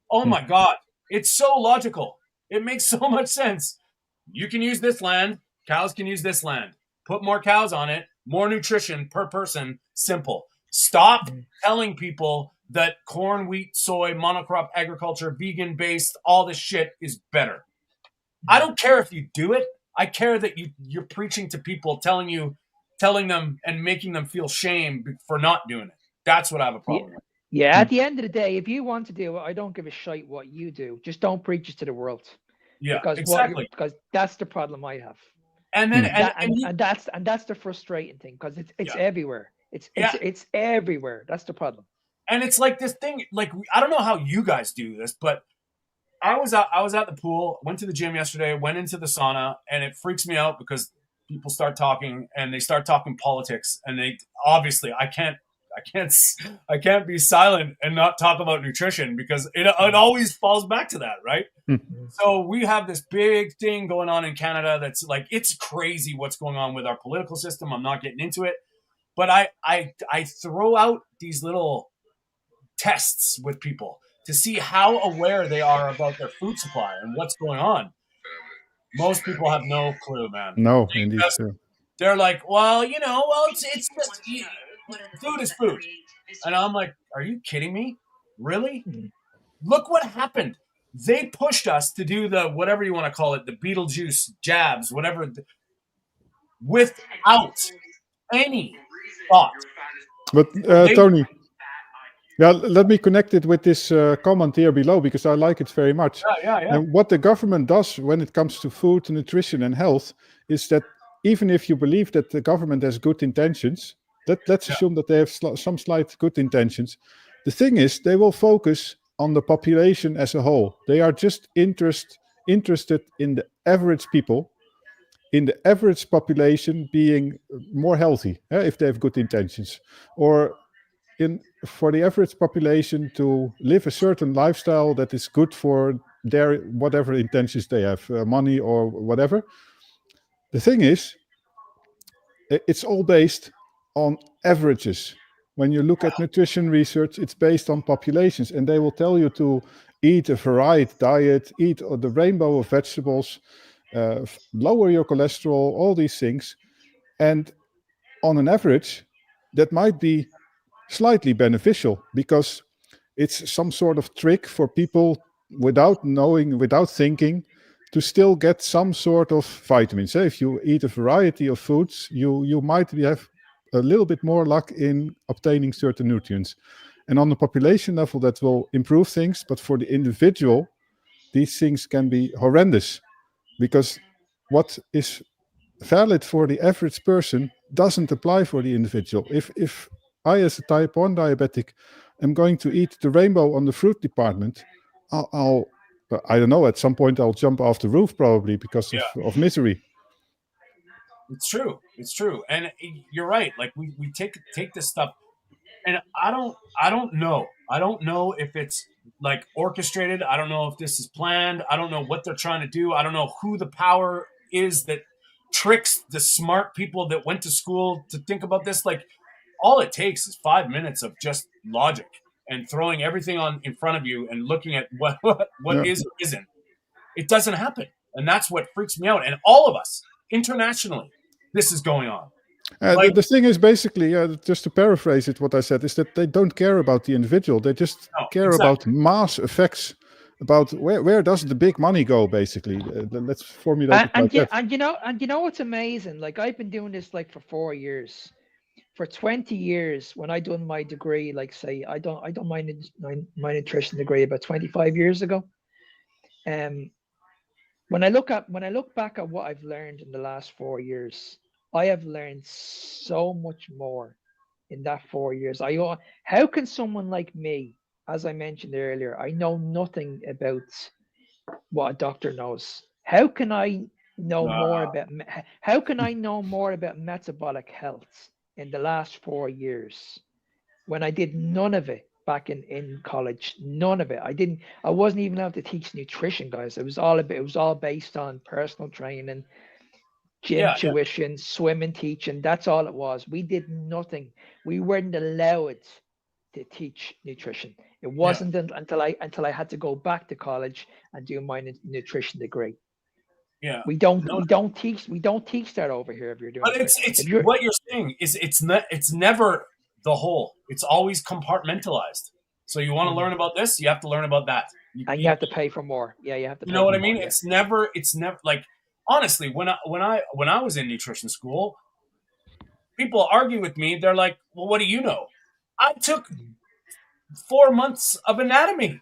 Oh my God. It's so logical. It makes so much sense. You can use this land. Cows can use this land. Put more cows on it. More nutrition per person. Simple. Stop telling people that corn, wheat, soy, monocrop agriculture, vegan-based, all this shit is better. I don't care if you do it. I care that you're preaching to people, telling them and making them feel shame for not doing it. That's what I have a problem with. Yeah, at the end of the day, if you want to do it, I don't give a shite what you do. Just don't preach it to the world. Yeah, because exactly. Because that's the problem I have. And then and that's the frustrating thing, because it's everywhere. It's everywhere. That's the problem. And it's like this thing, like, I don't know how you guys do this, but I was at the pool, went to the gym yesterday, went into the sauna, and it freaks me out because people start talking and they start talking politics, and they obviously I can't be silent and not talk about nutrition, because it always falls back to that, right? So we have this big thing going on in Canada that's like, it's crazy what's going on with our political system. I'm not getting into it, but I throw out these little tests with people to see how aware they are about their food supply and what's going on. Most people have no clue, man. No, indeed. They're like, well, it's just food is food. And I'm like, are you kidding me? Really? Look what happened. They pushed us to do the, whatever you want to call it, the Beetlejuice jabs, whatever, without any thought. But Tony, let me connect it with this comment here below, because I like it very much. Yeah. And what the government does when it comes to food, nutrition, and health is that even if you believe that the government has good intentions, let's assume that they have some slight good intentions. The thing is, they will focus on the population as a whole. They are just interested in the average people, in the average population being more healthy, if they have good intentions, or for the average population to live a certain lifestyle that is good for their whatever intentions they have, money or whatever. The thing is, it's all based on averages. When you look at nutrition research, it's based on populations, and they will tell you to eat a varied diet, eat the rainbow of vegetables, lower your cholesterol, all these things. And on an average, that might be slightly beneficial, because it's some sort of trick for people without knowing, without thinking, to still get some sort of vitamins. If you eat a variety of foods, you might have a little bit more luck in obtaining certain nutrients. And on the population level, that will improve things. But for the individual, these things can be horrendous, because what is valid for the average person doesn't apply for the individual. If I, as a type 1 diabetic, am going to eat the rainbow on the fruit department, I don't know, at some point I'll jump off the roof probably because of misery. It's true. And you're right. Like we take this stuff, and I don't know if it's like orchestrated. I don't know if this is planned. I don't know what they're trying to do. I don't know who the power is that tricks the smart people that went to school to think about this. Like, all it takes is 5 minutes of just logic and throwing everything on in front of you and looking at what is or isn't. It doesn't happen. And that's what freaks me out. And all of us, internationally, this is going on. The thing is, basically, just to paraphrase it, what I said is that they don't care about the individual. They just care about mass effects, about where does the big money go, basically. Let's formulate it like that. And you know what's amazing? Like, I've been doing this like for 4 years. For 20 years, when I done my degree, like say, I done my nutrition degree about 25 years ago. When I look back at what I've learned in the last 4 years, I have learned so much more in that 4 years. How can someone like me, as I mentioned earlier, I know nothing about what a doctor knows. How can I know more about metabolic health in the last 4 years when I did none of it back in college? None of it. I wasn't even allowed to teach nutrition, guys. It was all based on personal training, gym tuition, swimming teaching. That's all it was. We did nothing. We weren't allowed to teach nutrition. It wasn't until I had to go back to college and do my nutrition degree. Yeah. We don't teach that over here. If you're doing, but it's what you're saying is it's never the whole. It's always compartmentalized. So you want to learn about this, you have to learn about that. You have to pay for more. Yeah, you have to. You know what I mean? More, It's never like, honestly, when I was in nutrition school, people argue with me. They're like, "Well, what do you know?" I took 4 months of anatomy.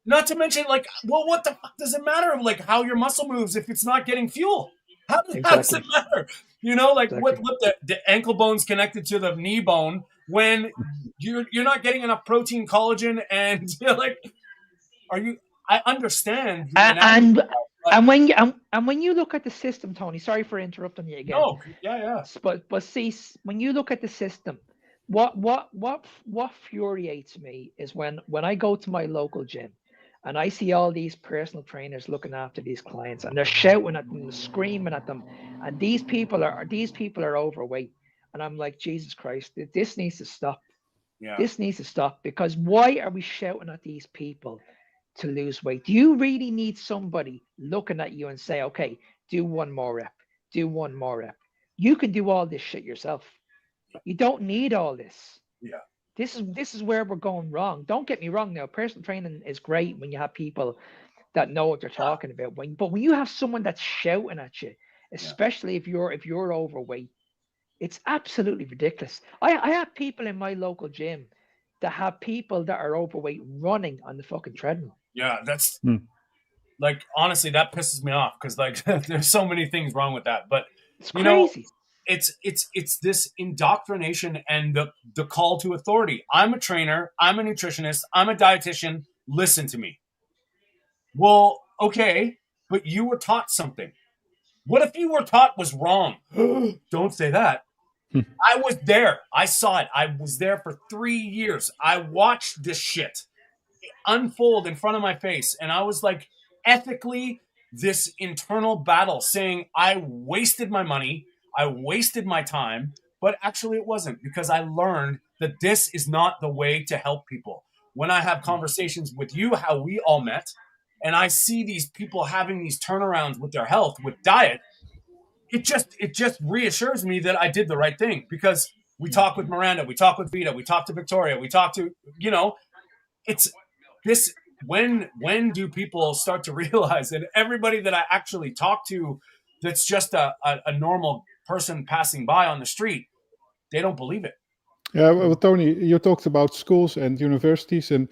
Not to mention, like, well, what the fuck does it matter? Like, how your muscle moves if it's not getting fuel? How does it matter? You know, like what the ankle bone's connected to the knee bone when you're not getting enough protein, collagen, and you're like, are you? I understand. And when you look at the system, Tony. Sorry for interrupting you again. No, yeah. But see, when you look at the system, what infuriates me is when I go to my local gym and I see all these personal trainers looking after these clients and they're shouting at them, screaming at them, and these people are overweight, and I'm like, Jesus Christ, this needs to stop. Yeah. This needs to stop, because why are we shouting at these people to lose weight? Do you really need somebody looking at you and say, okay, do one more rep, do one more rep? You can do all this shit yourself. You don't need all this. Yeah. This is where we're going wrong. Don't get me wrong now. Personal training is great when you have people that know what they're talking about. But when you have someone that's shouting at you, especially if you're overweight, it's absolutely ridiculous. I have people in my local gym that have people that are overweight running on the fucking treadmill. Yeah, that's like, honestly, that pisses me off because, like, there's so many things wrong with that. But it's crazy. It's this indoctrination and the call to authority. I'm a trainer. I'm a nutritionist. I'm a dietitian. Listen to me. Well, okay, but you were taught something. What if you were taught was wrong? Don't say that. I was there. I saw it. I was there for 3 years. I watched this shit unfold in front of my face. And I was like, ethically, this internal battle saying I wasted my money. I wasted my time, but actually it wasn't, because I learned that this is not the way to help people. When I have conversations with you, how we all met, and I see these people having these turnarounds with their health, with diet, it just reassures me that I did the right thing, because we talk with Miranda, we talk with Vita, we talk to Victoria, we talk to, it's this, when do people start to realize that everybody that I actually talk to that's just a normal person passing by on the street, they don't believe it. Yeah, well, Tony, you talked about schools and universities and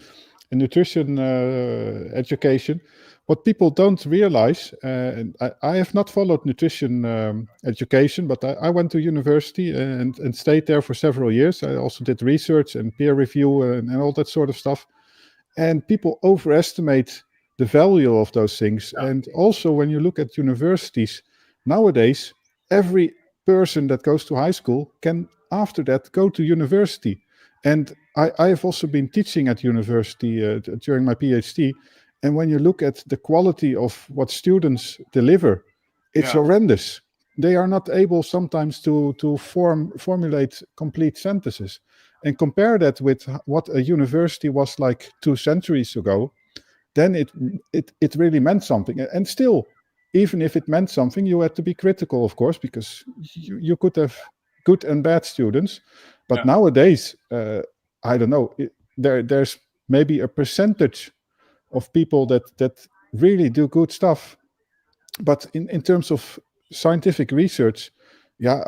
nutrition education. What people don't realize, and I have not followed nutrition education, but I went to university and stayed there for several years. I also did research and peer review and all that sort of stuff. And people overestimate the value of those things. Yeah. And also, when you look at universities, nowadays, every person that goes to high school can, after that, go to university. And I have also been teaching at university during my PhD. And when you look at the quality of what students deliver, it's horrendous. They are not able sometimes to formulate complete sentences. And compare that with what a university was like 2 centuries ago, then it really meant something. And still, even if it meant something, you had to be critical, of course, because you could have good and bad students. But nowadays, I don't know, there's maybe a percentage of people that really do good stuff. But in terms of scientific research,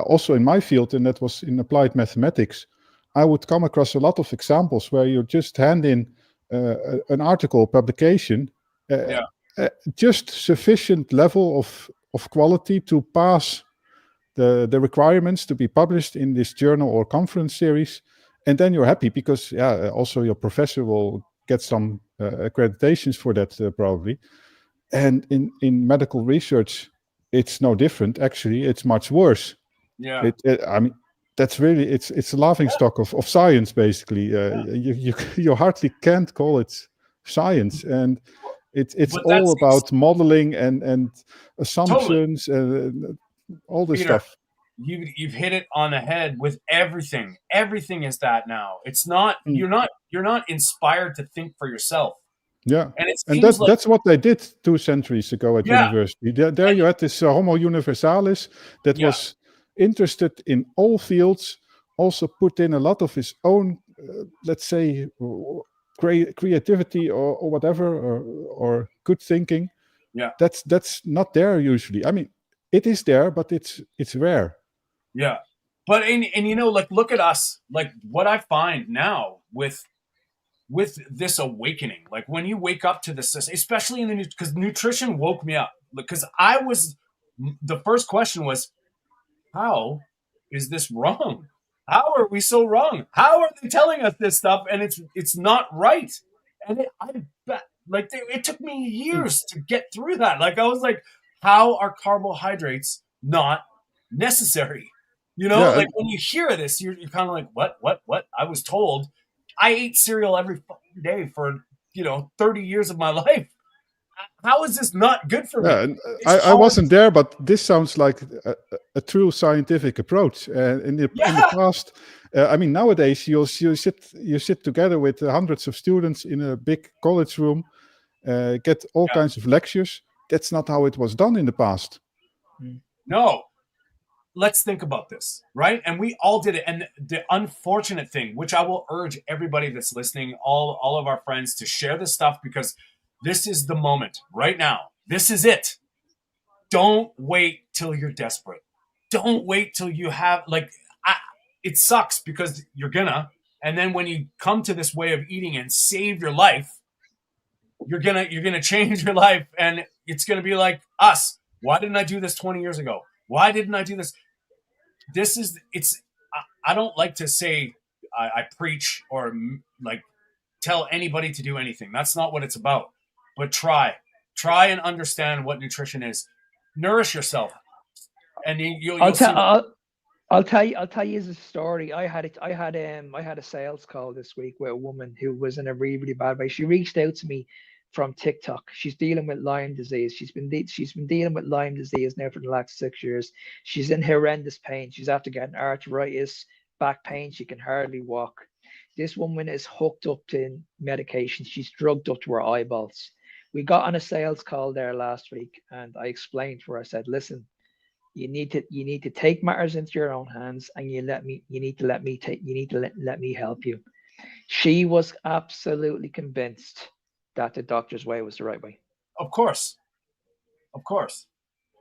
also in my field, and that was in applied mathematics, I would come across a lot of examples where you just hand in an article publication, just sufficient level of quality to pass the requirements to be published in this journal or conference series, and then you're happy because also your professor will get some accreditations for that probably. And in medical research, it's no different. Actually, it's much worse. Yeah, I mean, that's really it's a laughing stock of science, basically. You hardly can't call it science, and it's all about modeling and assumptions and all this stuff. you've hit it on the head with everything. Everything is that now. It's not you're not inspired to think for yourself. Yeah, And it and seems like that's what they did 2 centuries ago at Yeah. university. There you had this Homo universalis that Yeah. was interested in all fields, also put in a lot of his own, let's say, creativity or whatever, or good thinking. Yeah. That's not there usually. I mean, it is there, but it's rare. Yeah. But and you know, like, look at us. Like, what I find now with this awakening, like when you wake up to this, especially in the because nutrition woke me up, because the first question was, how is this wrong? How are we so wrong? How are they telling us this stuff and it's not right? And it took me years to get through that. Like, I was like, how are carbohydrates not necessary? You know, Yeah, like when you hear this, you're kind of like, what? I was told I ate cereal every fucking day for 30 years of my life. How is this not good for me? Yeah, and I wasn't there, but this sounds like a true scientific approach. In the past, I mean, nowadays you sit together with hundreds of students in a big college room, get all kinds of lectures. That's not how it was done in the past. No. Let's think about this, right? And we all did it. And the unfortunate thing, which I will urge everybody that's listening, all of our friends, to share this stuff, because this is the moment right now. This is it. Don't wait till you're desperate. Don't wait till you have, it sucks because you're gonna, and then when you come to this way of eating and save your life, you're gonna change your life, and it's gonna be like us. Why didn't I do this 20 years ago? Why didn't I do this? I don't like to say I preach or like tell anybody to do anything. That's not what it's about. But try and understand what nutrition is. Nourish yourself, and you'll see. I'll tell you a story. I had a sales call this week with a woman who was in a really, really bad way. She reached out to me from TikTok. She's dealing with Lyme disease. She's been dealing with Lyme disease now for the last 6 years. She's in horrendous pain. She's after getting arthritis, back pain. She can hardly walk. This woman is hooked up to medication. She's drugged up to her eyeballs. We got on a sales call there last week, and I explained to her. I said, "Listen, you need to take matters into your own hands, and you need to let me help you." She was absolutely convinced that the doctor's way was the right way. Of course.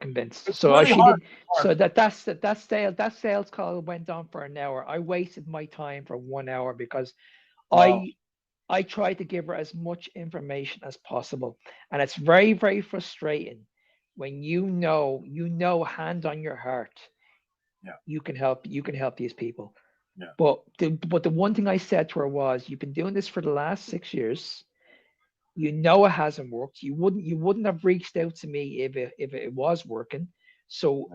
Convinced. It's So really she hard. did. So that sales call went on for an hour. I wasted my time for 1 hour because Wow. I tried to give her as much information as possible, and it's very, very frustrating when you know hand on your heart, you can help these people. Yeah. But the one thing I said to her was, you've been doing this for the last 6 years. You know it hasn't worked. You wouldn't have reached out to me if it was working. So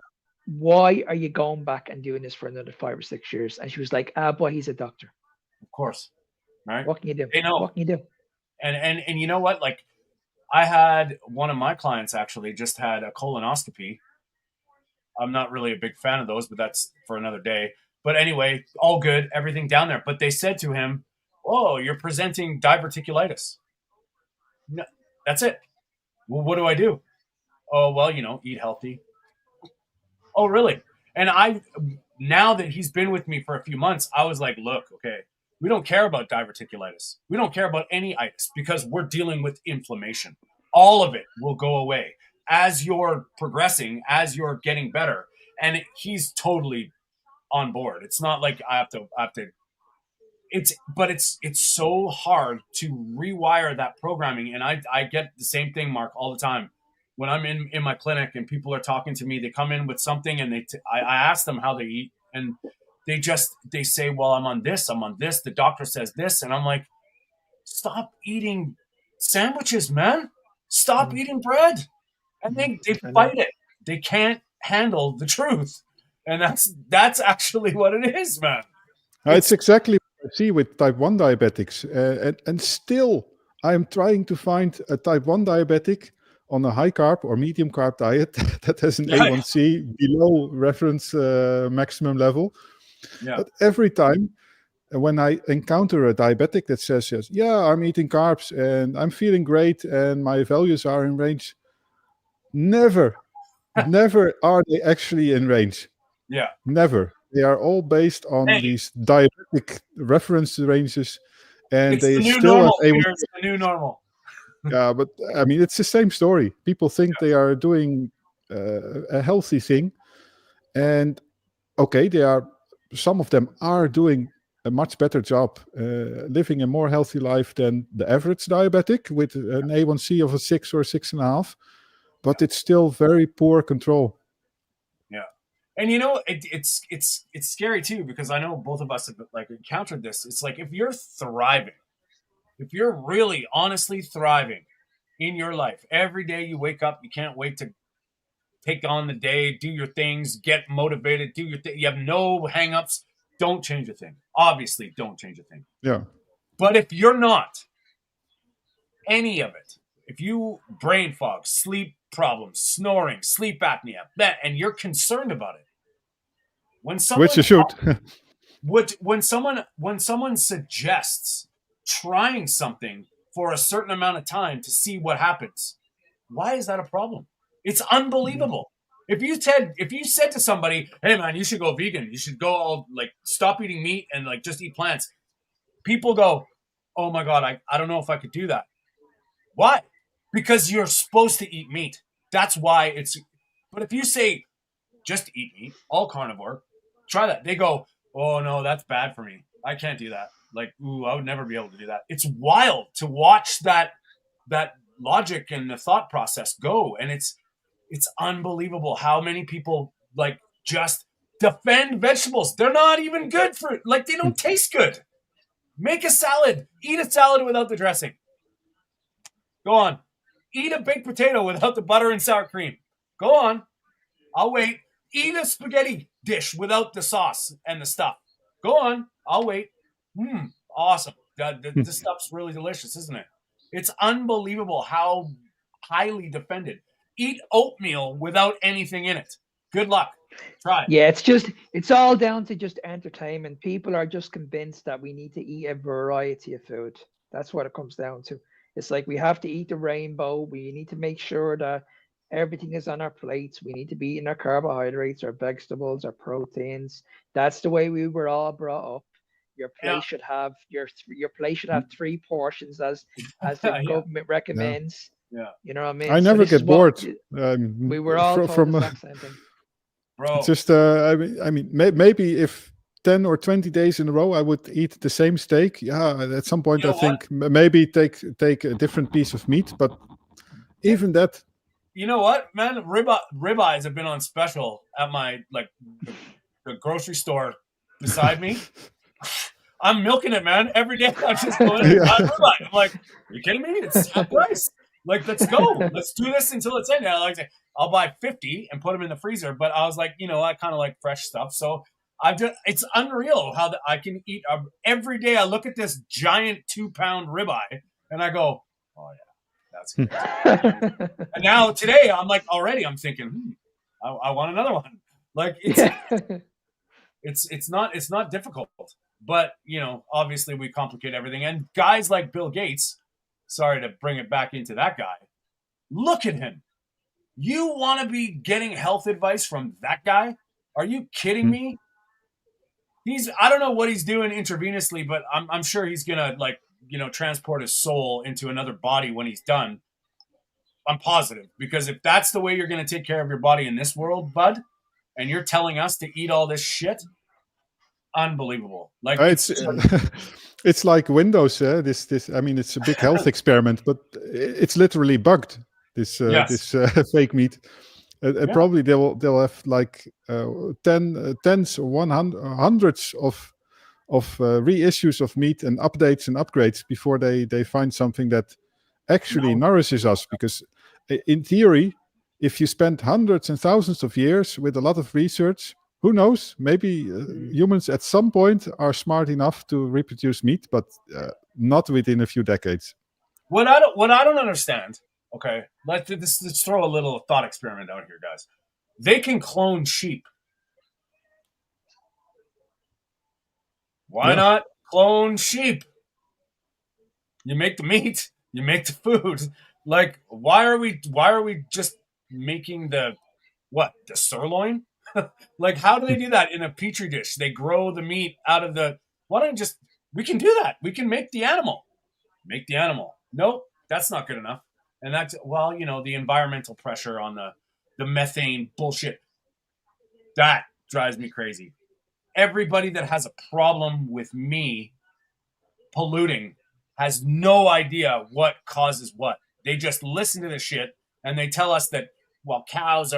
why are you going back and doing this for another 5 or 6 years? And she was like, boy, he's a doctor. Of course. Right? What can you do? They know. What can you do? And you know what? Like, I had one of my clients actually just had a colonoscopy. I'm not really a big fan of those, but that's for another day. But anyway, all good, everything down there. But they said to him, "Oh, you're presenting diverticulitis." No, that's it. Well, what do I do? Oh, well, eat healthy. Oh, really? And now that he's been with me for a few months, I was like, look, okay, we don't care about diverticulitis. We don't care about any itis because we're dealing with inflammation. All of it will go away as you're progressing, as you're getting better. And he's totally on board. It's not like I have to. It's so hard to rewire that programming. And I get the same thing, Mark, all the time. When I'm in my clinic and people are talking to me, they come in with something and I ask them how they eat, and they say, well, I'm on this, the doctor says this. And I'm like, stop eating sandwiches, man. Stop eating bread. And they fight it. They can't handle the truth. And that's actually what it is, man. It's exactly what I see with type 1 diabetics. And still, I'm trying to find a type 1 diabetic on a high carb or medium carb diet that has an A1C below reference maximum level. Yeah. But every time when I encounter a diabetic that says, yes, yeah, I'm eating carbs and I'm feeling great and my values are in range, never are they actually in range. Yeah. Never. They are all based on these diabetic reference ranges, and it's they the new still normal, have Peter, it's the new normal. Yeah, but I mean, it's the same story. People think they are doing a healthy thing, and okay, some of them are doing a much better job living a more healthy life than the average diabetic with an A1C of a 6 or 6.5, but it's still very poor control. Yeah. And you know, it's scary too, because I know both of us have like encountered this. It's like if you're thriving, if you're really honestly thriving in your life, every day you wake up, you can't wait to take on the day, do your things, get motivated, do your thing. You have no hangups. Don't change a thing. Obviously, don't change a thing. Yeah. But if you're not, any of it, if you brain fog, sleep problems, snoring, sleep apnea, and you're concerned about it, when someone which you should, when someone suggests trying something for a certain amount of time to see what happens, why is that a problem? It's unbelievable. If you said to somebody, "Hey man, you should go vegan. You should go all like stop eating meat and like just eat plants," people go, "Oh my god, I don't know if I could do that." Why? Because you're supposed to eat meat. That's why it's. But if you say just eat meat, all carnivore, try that. They go, "Oh no, that's bad for me. I can't do that. Like, ooh, I would never be able to do that." It's wild to watch that logic and the thought process go, and it's unbelievable how many people like just defend vegetables. They're not even good for like they don't taste good. Make a salad. Eat a salad without the dressing. Go on. Eat a baked potato without the butter and sour cream. Go on. I'll wait. Eat a spaghetti dish without the sauce and the stuff. Go on. I'll wait. Awesome. This stuff's really delicious, isn't it? It's unbelievable how highly defended. Eat oatmeal without anything in it. Good luck. Try it. Yeah, it's all down to just entertainment. People are just convinced that we need to eat a variety of food. That's what it comes down to. It's like we have to eat the rainbow. We need to make sure that everything is on our plates. We need to be eating our carbohydrates, our vegetables, our proteins. That's the way we were all brought up. Your plate should have your plate should have 3 portions as the government recommends. Yeah. You know what I mean? I never get bored. We were all told the exact same thing. Bro. Just I mean, maybe if 10 or 20 days in a row I would eat the same steak. Yeah, at some point I think maybe take a different piece of meat, but even that. You know what, man? Ribeyes have been on special at my the grocery store beside me. I'm milking it, man. Every day I'm just going to buy ribeye. I'm like, are you kidding me? It's half price. Like, let's go. Let's do this until it's ended. I'll buy 50 and put them in the freezer. But I was like, I kind of like fresh stuff. So it's unreal how I can eat every day. I look at this giant 2-pound ribeye and I go, oh yeah, that's good. And now today I'm like, already I'm thinking, I want another one. Like it's not difficult, but obviously we complicate everything. And guys like Bill Gates, sorry to bring it back into that guy. Look at him. You want to be getting health advice from that guy? Are you kidding me? I don't know what he's doing intravenously, but I'm sure he's gonna transport his soul into another body when he's done. I'm positive, because if that's the way you're gonna take care of your body in this world, bud, and you're telling us to eat all this shit, unbelievable. Like it's like Windows. This I mean, it's a big health experiment, but it's literally bugged. This fake meat. Probably they'll have like tens or hundreds of reissues of meat and updates and upgrades before they find something that actually nourishes us. Because in theory, if you spend hundreds and thousands of years with a lot of research, who knows? Maybe humans at some point are smart enough to reproduce meat, but not within a few decades. What I don't understand, Okay, let's throw a little thought experiment out here, guys. They can clone sheep. Why not clone sheep? You make the meat, you make the food. Like, why are we just making the sirloin? Like, how do they do that in a petri dish? They grow the meat out of the. Why don't we can do that? We can make the animal. Make the animal. Nope, that's not good enough. And that's the environmental pressure on the methane bullshit. That drives me crazy. Everybody that has a problem with me polluting has no idea what causes what. They just listen to the shit and they tell us that, cows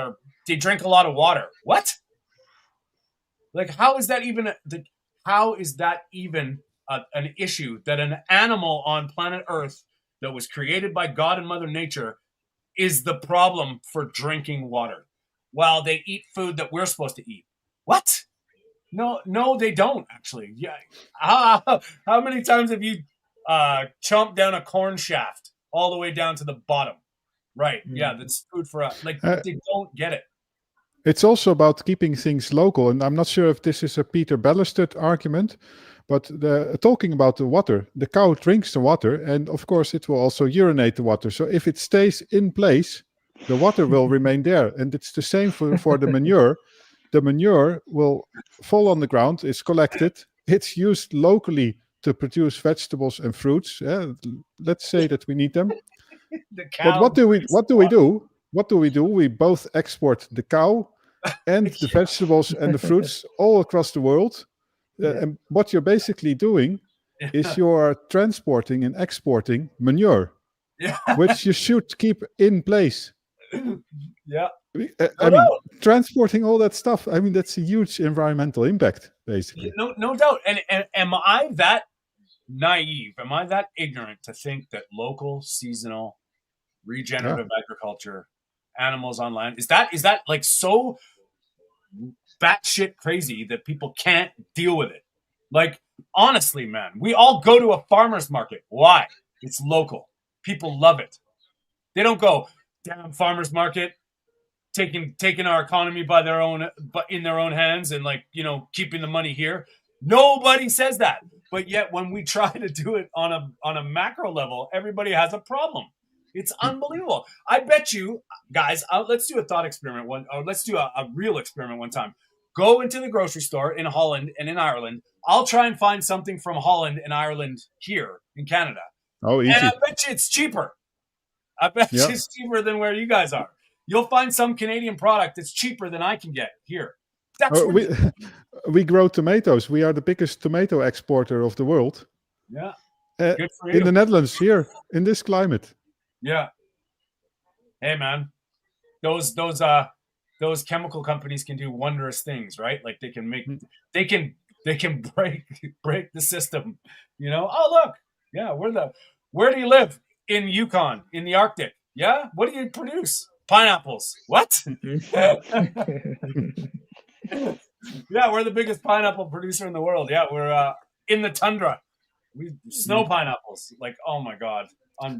they drink a lot of water. What? Like, how is that even an issue that an animal on planet Earth that was created by God and Mother Nature is the problem for drinking water while they eat food that we're supposed to eat? What? No, they don't actually. Yeah. How many times have you chomped down a corn shaft all the way down to the bottom? Right. Yeah, that's food for us. Like, they don't get it. It's also about keeping things local, and I'm not sure if this is a Peter Ballister argument, but talking about the water, the cow drinks the water, and of course it will also urinate the water. So if it stays in place, the water will remain there, and it's the same for the manure. The manure will fall on the ground, it's collected, it's used locally to produce vegetables and fruits. Let's say that we need them. But what do we do? What do? We both export the cow and the vegetables and the fruits all across the world. And what you're basically doing is you're transporting and exporting manure, which you should keep in place. Yeah. I mean, transporting all that stuff, I mean, that's a huge environmental impact, basically. No doubt. And am I that naive? Am I that ignorant to think that local, seasonal, regenerative agriculture, animals on land, is that like so batshit crazy that people can't deal with it? Like, honestly, man, we all go to a farmer's market. Why? It's local. People love it. They don't go, damn farmer's market, taking our economy in their own hands and keeping the money here. Nobody says that. But yet when we try to do it on a macro level, everybody has a problem. It's unbelievable. I bet you guys, let's do a thought experiment let's do a real experiment one time. Go into the grocery store in Holland and in Ireland. I'll try and find something from Holland and Ireland here in Canada. Oh, easy. And I bet you it's cheaper. I bet you it's cheaper than where you guys are. You'll find some Canadian product that's cheaper than I can get here. That's we grow tomatoes. We are the biggest tomato exporter of the world. Yeah. Good for you. In the Netherlands, here, in this climate. Yeah. Hey, man. Those chemical companies can do wondrous things, right? Like they can break the system. Oh, look. Yeah, where do you live? In Yukon, in the Arctic. Yeah? What do you produce? Pineapples. What? Yeah, we're the biggest pineapple producer in the world. Yeah, we're in the tundra. We snow pineapples. Like, oh my God.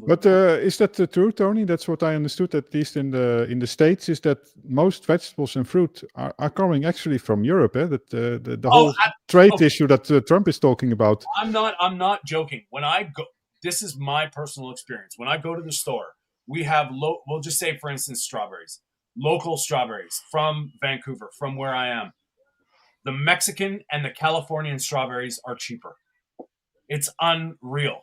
But is that true, Tony? That's what I understood, at least in the States, is that most vegetables and fruit are coming actually from Europe. That the whole trade issue that Trump is talking about. I'm not joking. When I go, this is my personal experience. When I go to the store, we have we'll just say, for instance, strawberries, local strawberries from Vancouver, from where I am. The Mexican and the Californian strawberries are cheaper. It's unreal.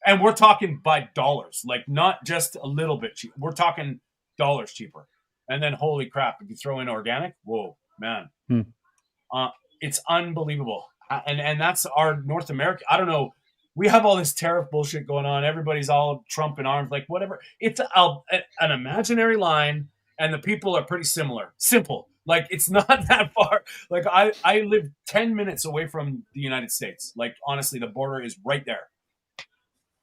And we're talking by dollars, like not just a little bit cheap. We're talking dollars cheaper. And then, holy crap, if you throw in organic, whoa, man. It's unbelievable. And that's our North America. I don't know. We have all this tariff bullshit going on. Everybody's all Trump in arms, like whatever. It's an imaginary line, and the people are pretty simple. Like, it's not that far. Like, I live 10 minutes away from the United States. Like, honestly, the border is right there.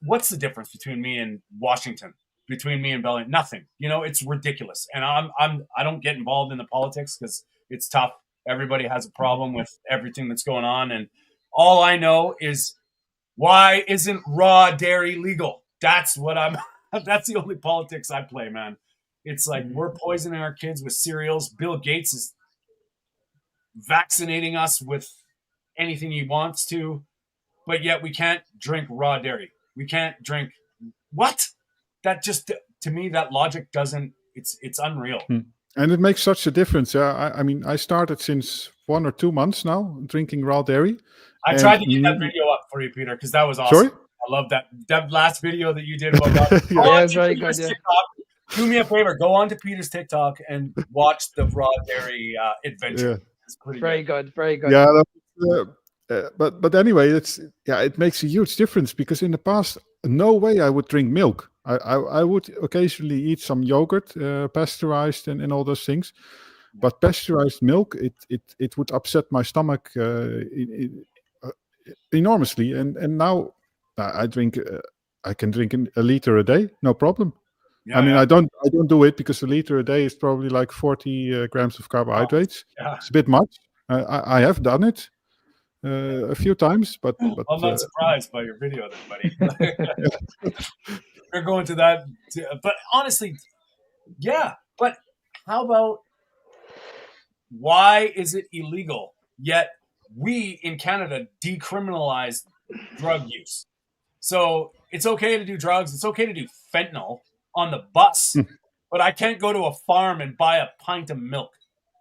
What's the difference between me and Washington? Between me and Bellingham? Nothing. It's ridiculous. And I don't get involved in the politics because it's tough. Everybody has a problem with everything that's going on. And all I know is, why isn't raw dairy legal? That's what I'm That's the only politics I play, man. It's like we're poisoning our kids with cereals. Bill Gates is vaccinating us with anything he wants to, but yet we can't drink raw dairy. We can't drink what? That just, to me, that logic doesn't. It's unreal. And it makes such a difference. I mean, I started since 1 or 2 months now drinking raw dairy. I tried to get that video up for you, Peter, because that was awesome. Sorry? I love that last video that you did about that. Yeah, it's very good. Yeah. Do me a favor, go on to Peter's TikTok and watch the raw dairy adventure. Yeah. It's pretty Very good. Very good. Yeah, but anyway, it makes a huge difference, because in the past, no way I would drink milk. I would occasionally eat some yogurt, pasteurized and all those things, but pasteurized milk, it would upset my stomach enormously. And now I drink. I can drink a liter a day, no problem. Yeah, I mean, I don't do it because a liter a day is probably like 40 grams of carbohydrates. Yeah. It's a bit much. I have done it a few times, but I'm not surprised by your video, then, buddy. You're going to that, but honestly, yeah. But how about, why is it illegal? Yet we in Canada decriminalize drug use. So it's okay to do drugs. It's okay to do fentanyl on the bus, but I can't go to a farm and buy a pint of milk.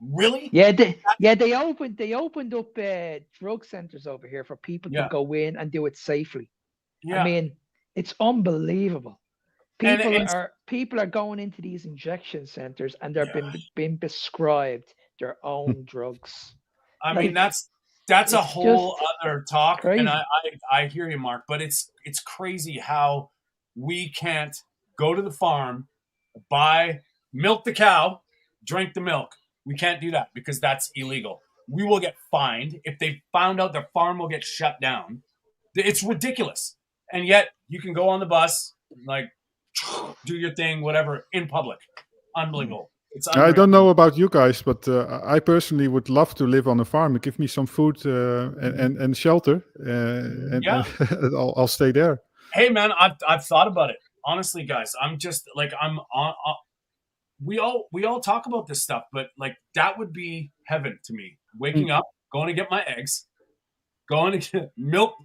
Really? Yeah, they opened up drug centers over here for people to go in and do it safely. Yeah. I mean, it's unbelievable. People are going into these injection centers and they're being prescribed their own drugs. I mean, that's a whole other talk, and I hear you, Mark. But it's crazy how we can't go to the farm, milk the cow, drink the milk. We can't do that because that's illegal. We will get fined. If they found out, their farm will get shut down. It's ridiculous. And yet you can go on the bus, like, do your thing, whatever, in public. Unbelievable. It's unreal. I don't know about you guys, but I personally would love to live on a farm. Give me some food and shelter, and I'll stay there. Hey, man, I've thought about it. Honestly, guys, I'm just like, I'm on. We all talk about this stuff, but like, that would be heaven to me. Waking up, going to get my eggs, going to get milk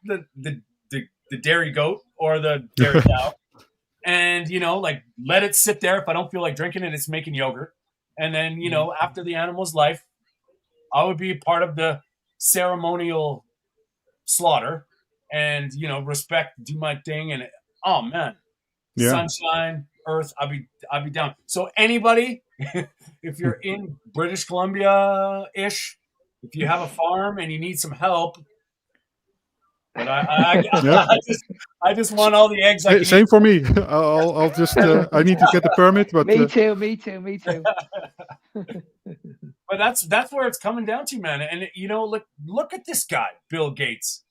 the dairy goat or the dairy cow, and like, let it sit there. If I don't feel like drinking it, it's making yogurt. And then after the animal's life, I would be part of the ceremonial slaughter, and respect, do my thing, and oh man, sunshine, earth, I'd be down. So anybody, if you're in British Columbia-ish, if you have a farm and you need some help, but I just want all the eggs I can Same eat. for me. I'll just I need to get the permit, but me too. But that's where it's coming down to, man. And look at this guy, Bill Gates.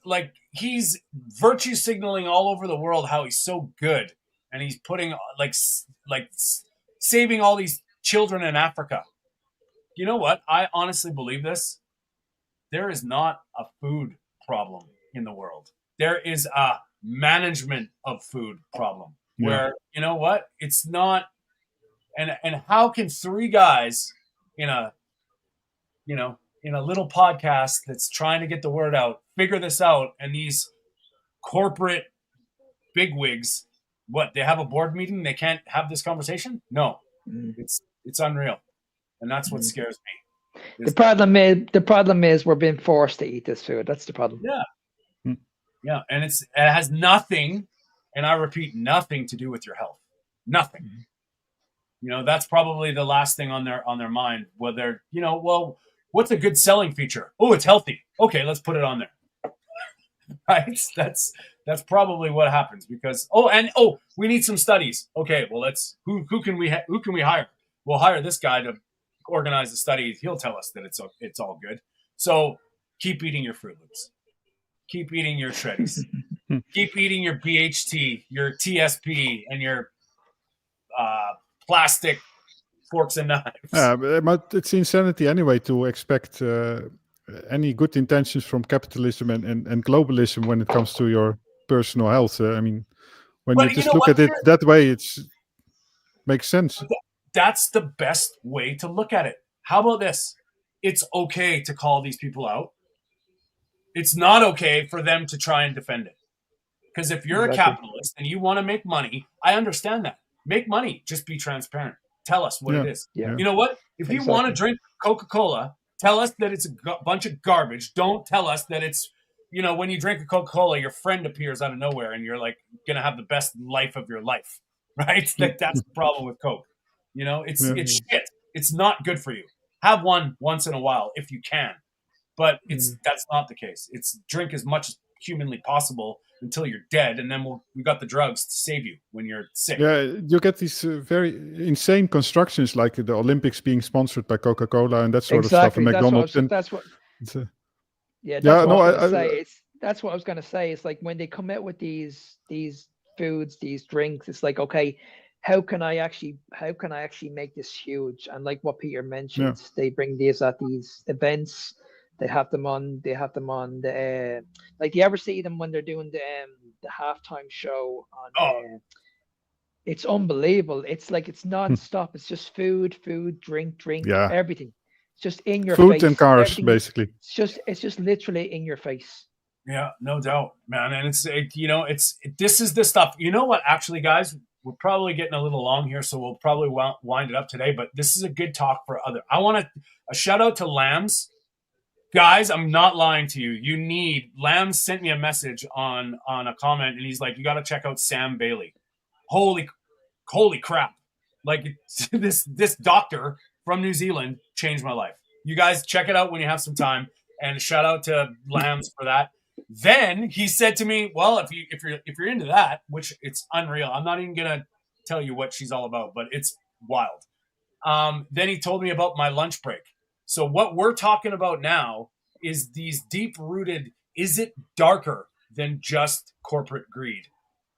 Like, he's virtue signaling all over the world how he's so good, and he's putting like saving all these children in Africa. You know what? I honestly believe this. There is not a food problem in the world. There is a management of food problem where, you know what? It's not. And how can three guys in a little podcast that's trying to get the word out figure this out, and these corporate bigwigs, what, they have a board meeting, they can't have this conversation? No. It's unreal. And that's what scares me. The problem is we're being forced to eat this food. That's the problem. Yeah. Yeah. And it has nothing, and I repeat, nothing to do with your health. Nothing. That's probably the last thing on their mind. Whether, well, what's a good selling feature? Oh, it's healthy. Okay, let's put it on there. Right? That's probably what happens, because we need some studies. Okay, well, who can we hire? We'll hire this guy to organize the study. He'll tell us that it's all good. So keep eating your Fruit Loops. Keep eating your Shreddies. Keep eating your BHT, your TSP, and your plastic forks and knives. But it's insanity anyway to expect any good intentions from capitalism and globalism when it comes to your personal health. I mean, When But you you just know look what, at it Peter? that way, it's makes sense. That's the best way to look at it. How about this? It's okay to call these people out. It's not okay for them to try and defend it. Because if you're a Exactly. capitalist and you want to make money, I understand that. Make money. Just be transparent. Tell us what Yeah. it is. Yeah. You know what? If you want to Exactly. drink Coca-Cola, tell us that it's a bunch of garbage. Don't tell us that it's, you know, when you drink a Coca-Cola, your friend appears out of nowhere and you're like going to have the best life of your life, right? Like that's the problem with Coke. You know, it's Yeah. it's shit. It's not good for you. Have one once in a while if you can. But that's not the case. It's drink as much as humanly possible until you're dead, and then we got the drugs to save you when you're sick. Yeah, you get these very insane constructions like the Olympics being sponsored by Coca-Cola and that sort of stuff, and McDonald's. That's what yeah, that's what no, I was gonna say. That's what I was gonna say. It's like when they come out with these foods, these drinks, it's like, okay, how can I actually make this huge? And like what Peter mentioned, they bring these at these events. They have them on the like, you ever see them when they're doing the halftime show on it's unbelievable. It's like it's non-stop. It's just food, drink, everything. It's just in your food face. and cars, Everything, basically. it's just literally in your face. Yeah, no doubt, man. And this is the stuff. You know what, actually, guys, we're probably getting a little long here, so we'll probably wind it up today, but this is a good talk for I want a shout out to Lambs. Guys, I'm not lying to you. Lambs sent me a message on a comment, and he's like, you got to check out Sam Bailey. Holy crap. Like this doctor from New Zealand changed my life. You guys check it out when you have some time, and shout out to Lambs for that. Then he said to me, well, if you're into that, which it's unreal. I'm not even going to tell you what she's all about, but it's wild. Then he told me about my lunch break. So what we're talking about now is these deep-rooted, is it darker than just corporate greed?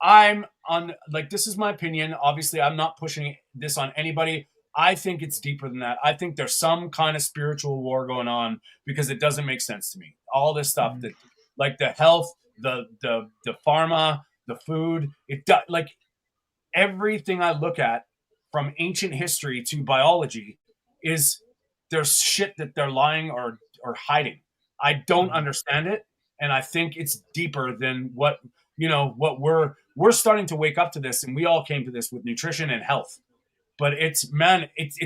This is my opinion. Obviously, I'm not pushing this on anybody. I think it's deeper than that. I think there's some kind of spiritual war going on because it doesn't make sense to me. All this stuff that, like the health, the pharma, the food, like everything I look at from ancient history to biology is there's shit that they're lying or hiding. I don't understand it, and I think it's deeper than what we're starting to wake up to this, and we all came to this with nutrition and health. But it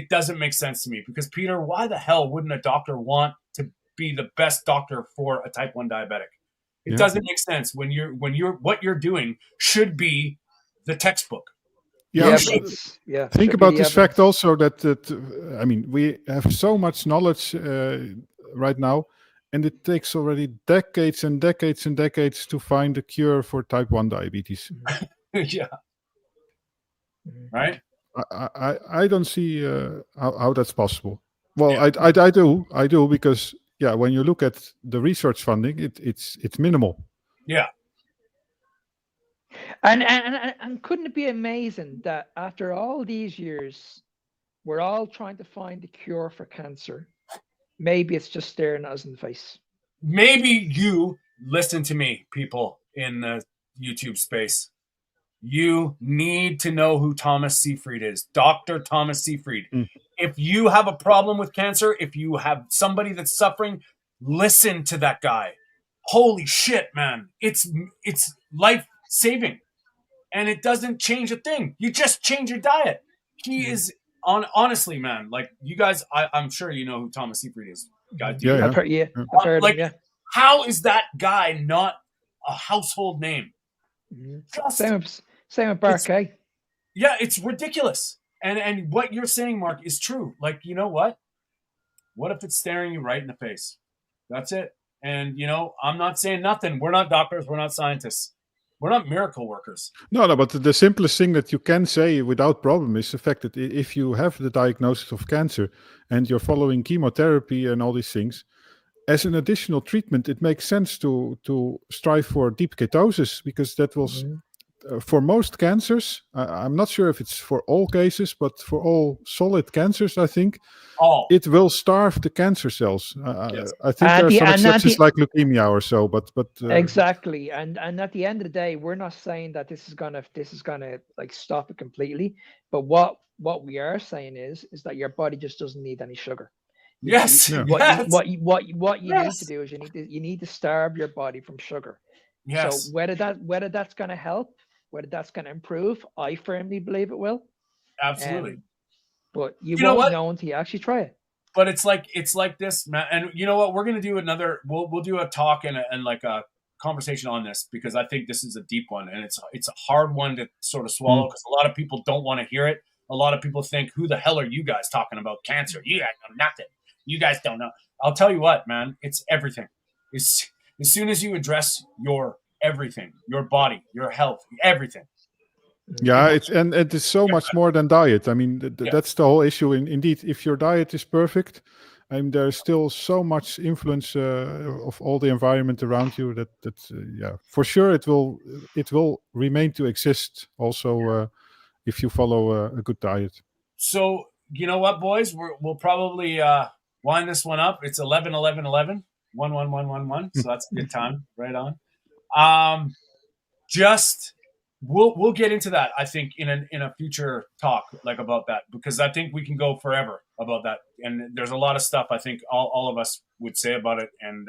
doesn't make sense to me because, Peter, why the hell wouldn't a doctor want to be the best doctor for a type 1 diabetic? It doesn't make sense when what you're doing should be the textbook. Think about this fact also that I mean, we have so much knowledge right now, and it takes already decades and decades and decades to find a cure for type 1 diabetes. Yeah. Right? I don't see how that's possible. Well, I do because when you look at the research funding, it's minimal. Yeah. And couldn't it be amazing that after all these years, we're all trying to find a cure for cancer? Maybe it's just staring us in the face. Maybe you listen to me, people in the YouTube space. You need to know who Thomas Seyfried is, Dr. Thomas Seyfried. If you have a problem with cancer, if you have somebody that's suffering, listen to that guy. Holy shit, man. It's life-saving. And it doesn't change a thing. You just change your diet. He is, honestly, man, like you guys, I'm sure you know who Thomas Seyfried is. Guys, I've heard him, yeah. How is that guy not a household name? Same with Barkay. Yeah, it's ridiculous. And what you're saying, Mark, is true. Like, you know what? What if it's staring you right in the face? That's it. And, I'm not saying nothing. We're not doctors. We're not scientists. We're not miracle workers. No, but the simplest thing that you can say without problem is the fact that if you have the diagnosis of cancer and you're following chemotherapy and all these things, as an additional treatment, it makes sense to strive for deep ketosis because that will for most cancers, I'm not sure if it's for all cases, but for all solid cancers, I think it will starve the cancer cells. Yes. I think there are some exceptions like leukemia or so, but exactly. And at the end of the day, we're not saying that this is gonna like stop it completely. But what we are saying is that your body just doesn't need any sugar. Yes. What you need to do is you need to starve your body from sugar. Yes. So whether that's going to help, whether that's going to improve, I firmly believe it will. Absolutely. But you won't know until you actually try it. But it's like this, man. And you know what? We're going to do another. We'll do a talk and like a conversation on this, because I think this is a deep one, and it's a hard one to sort of swallow, because a lot of people don't want to hear it. A lot of people think, "Who the hell are you guys talking about cancer? You guys know nothing. You guys don't know." I'll tell you what, man. It's everything. As soon as you address your everything, your body, your health, everything. Yeah, it is so much more than diet. I mean, that's the whole issue. Indeed, if your diet is perfect, and there's still so much influence of all the environment around you that for sure it will remain to exist. Also, if you follow a good diet. So you know what, boys, we'll probably wind this one up. It's 11, 11, 11, 1, 1, 1, 1, 1. So that's a good time. Right on. We'll get into that, I think, in a future talk, like about that, because I think we can go forever about that. And there's a lot of stuff I think all of us would say about it. And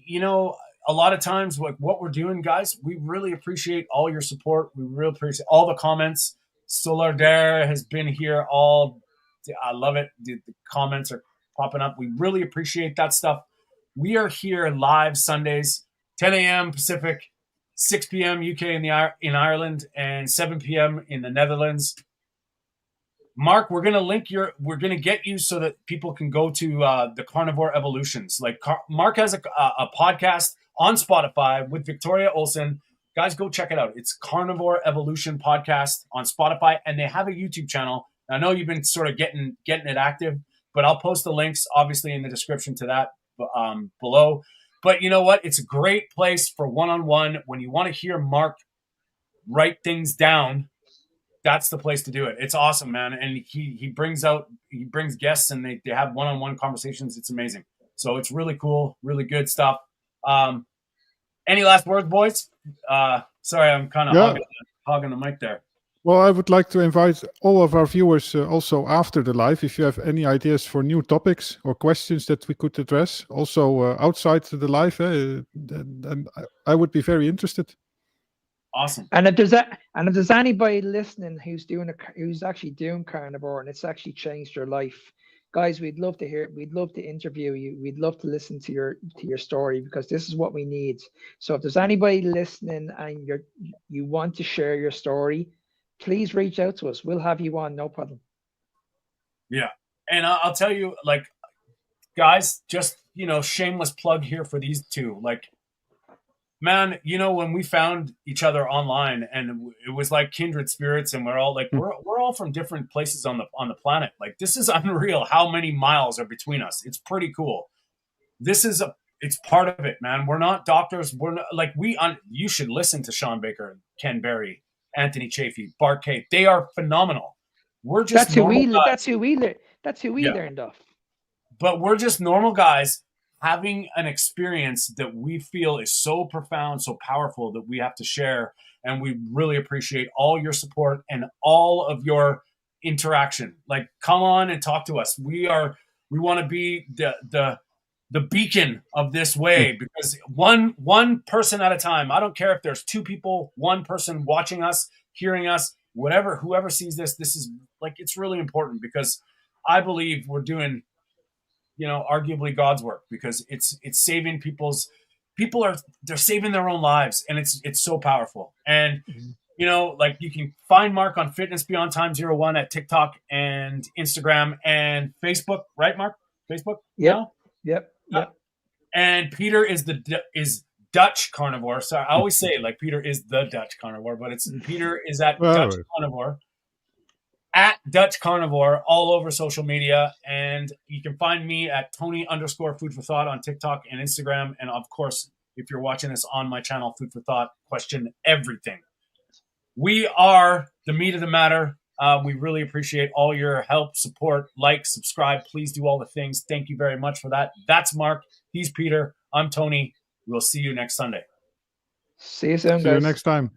you know, a lot of times what we're doing, guys, we really appreciate all your support. We really appreciate all the comments. Solardare has been here I love it. The comments are popping up. We really appreciate that stuff. We are here live Sundays, 10 a.m. Pacific, 6 p.m. UK in Ireland, and 7 p.m. in the Netherlands. Mark, we're gonna get you so that people can go to the Carnivore Evolutions. Like Mark has a podcast on Spotify with Victoria Olson. Guys, go check it out. It's Carnivore Evolution Podcast on Spotify, and they have a YouTube channel. I know you've been sort of getting it active, but I'll post the links obviously in the description to that below. But you know what? It's a great place for one-on-one. When you want to hear Mark write things down, that's the place to do it. It's awesome, man. And he brings guests, and they have one-on-one conversations. It's amazing. So it's really cool, really good stuff. Any last words, boys? Sorry, I'm kind of hogging the mic there. Well, I would like to invite all of our viewers also after the live, if you have any ideas for new topics or questions that we could address, also outside the live, then I would be very interested. Awesome. And if there's anybody listening who's actually doing carnivore and it's actually changed your life, guys, we'd love to hear it. We'd love to interview you. We'd love to listen to your story, because this is what we need. So if there's anybody listening and you want to share your story, please reach out to us. We'll have you on, no problem. Yeah. And I'll tell you, like, guys, just, you know, shameless plug here for these two. Like, man, you know, when we found each other online, and it was like kindred spirits, and we're all like, we're all from different places on the planet. Like, this is unreal how many miles are between us. It's pretty cool. It's part of it, man. We're not doctors. We're not like you should listen to Sean Baker, Ken Berry, Anthony Chafee, Bart Cape. They are phenomenal. We're just that's who we learned of. But we're just normal guys having an experience that we feel is so profound, so powerful, that we have to share. And we really appreciate all your support and all of your interaction. Like, come on and talk to us. We want to be the beacon of this way, because one person at a time. I don't care if there's two people, one person watching us, hearing us, whoever sees this is like, it's really important, because I believe we're doing, you know, arguably God's work, because it's saving they're saving their own lives, and it's so powerful. And you know, like, you can find Mark on Fitness Beyond Time 01 at TikTok and Instagram and Facebook, right, Mark? Facebook? Yep. And Peter is Dutch Carnivore. So I always say, like, Peter is the Dutch Carnivore, but Peter is at Dutch Carnivore, at Dutch Carnivore, all over social media. And you can find me at Tony_Food for Thought on TikTok and Instagram. And of course, if you're watching this on my channel, Food for Thought, question everything. We are the meat of the matter. We really appreciate all your help, support, like, subscribe. Please do all the things. Thank you very much for that. That's Mark. He's Peter. I'm Tony. We'll see you next Sunday. See you soon, See you guys. next time.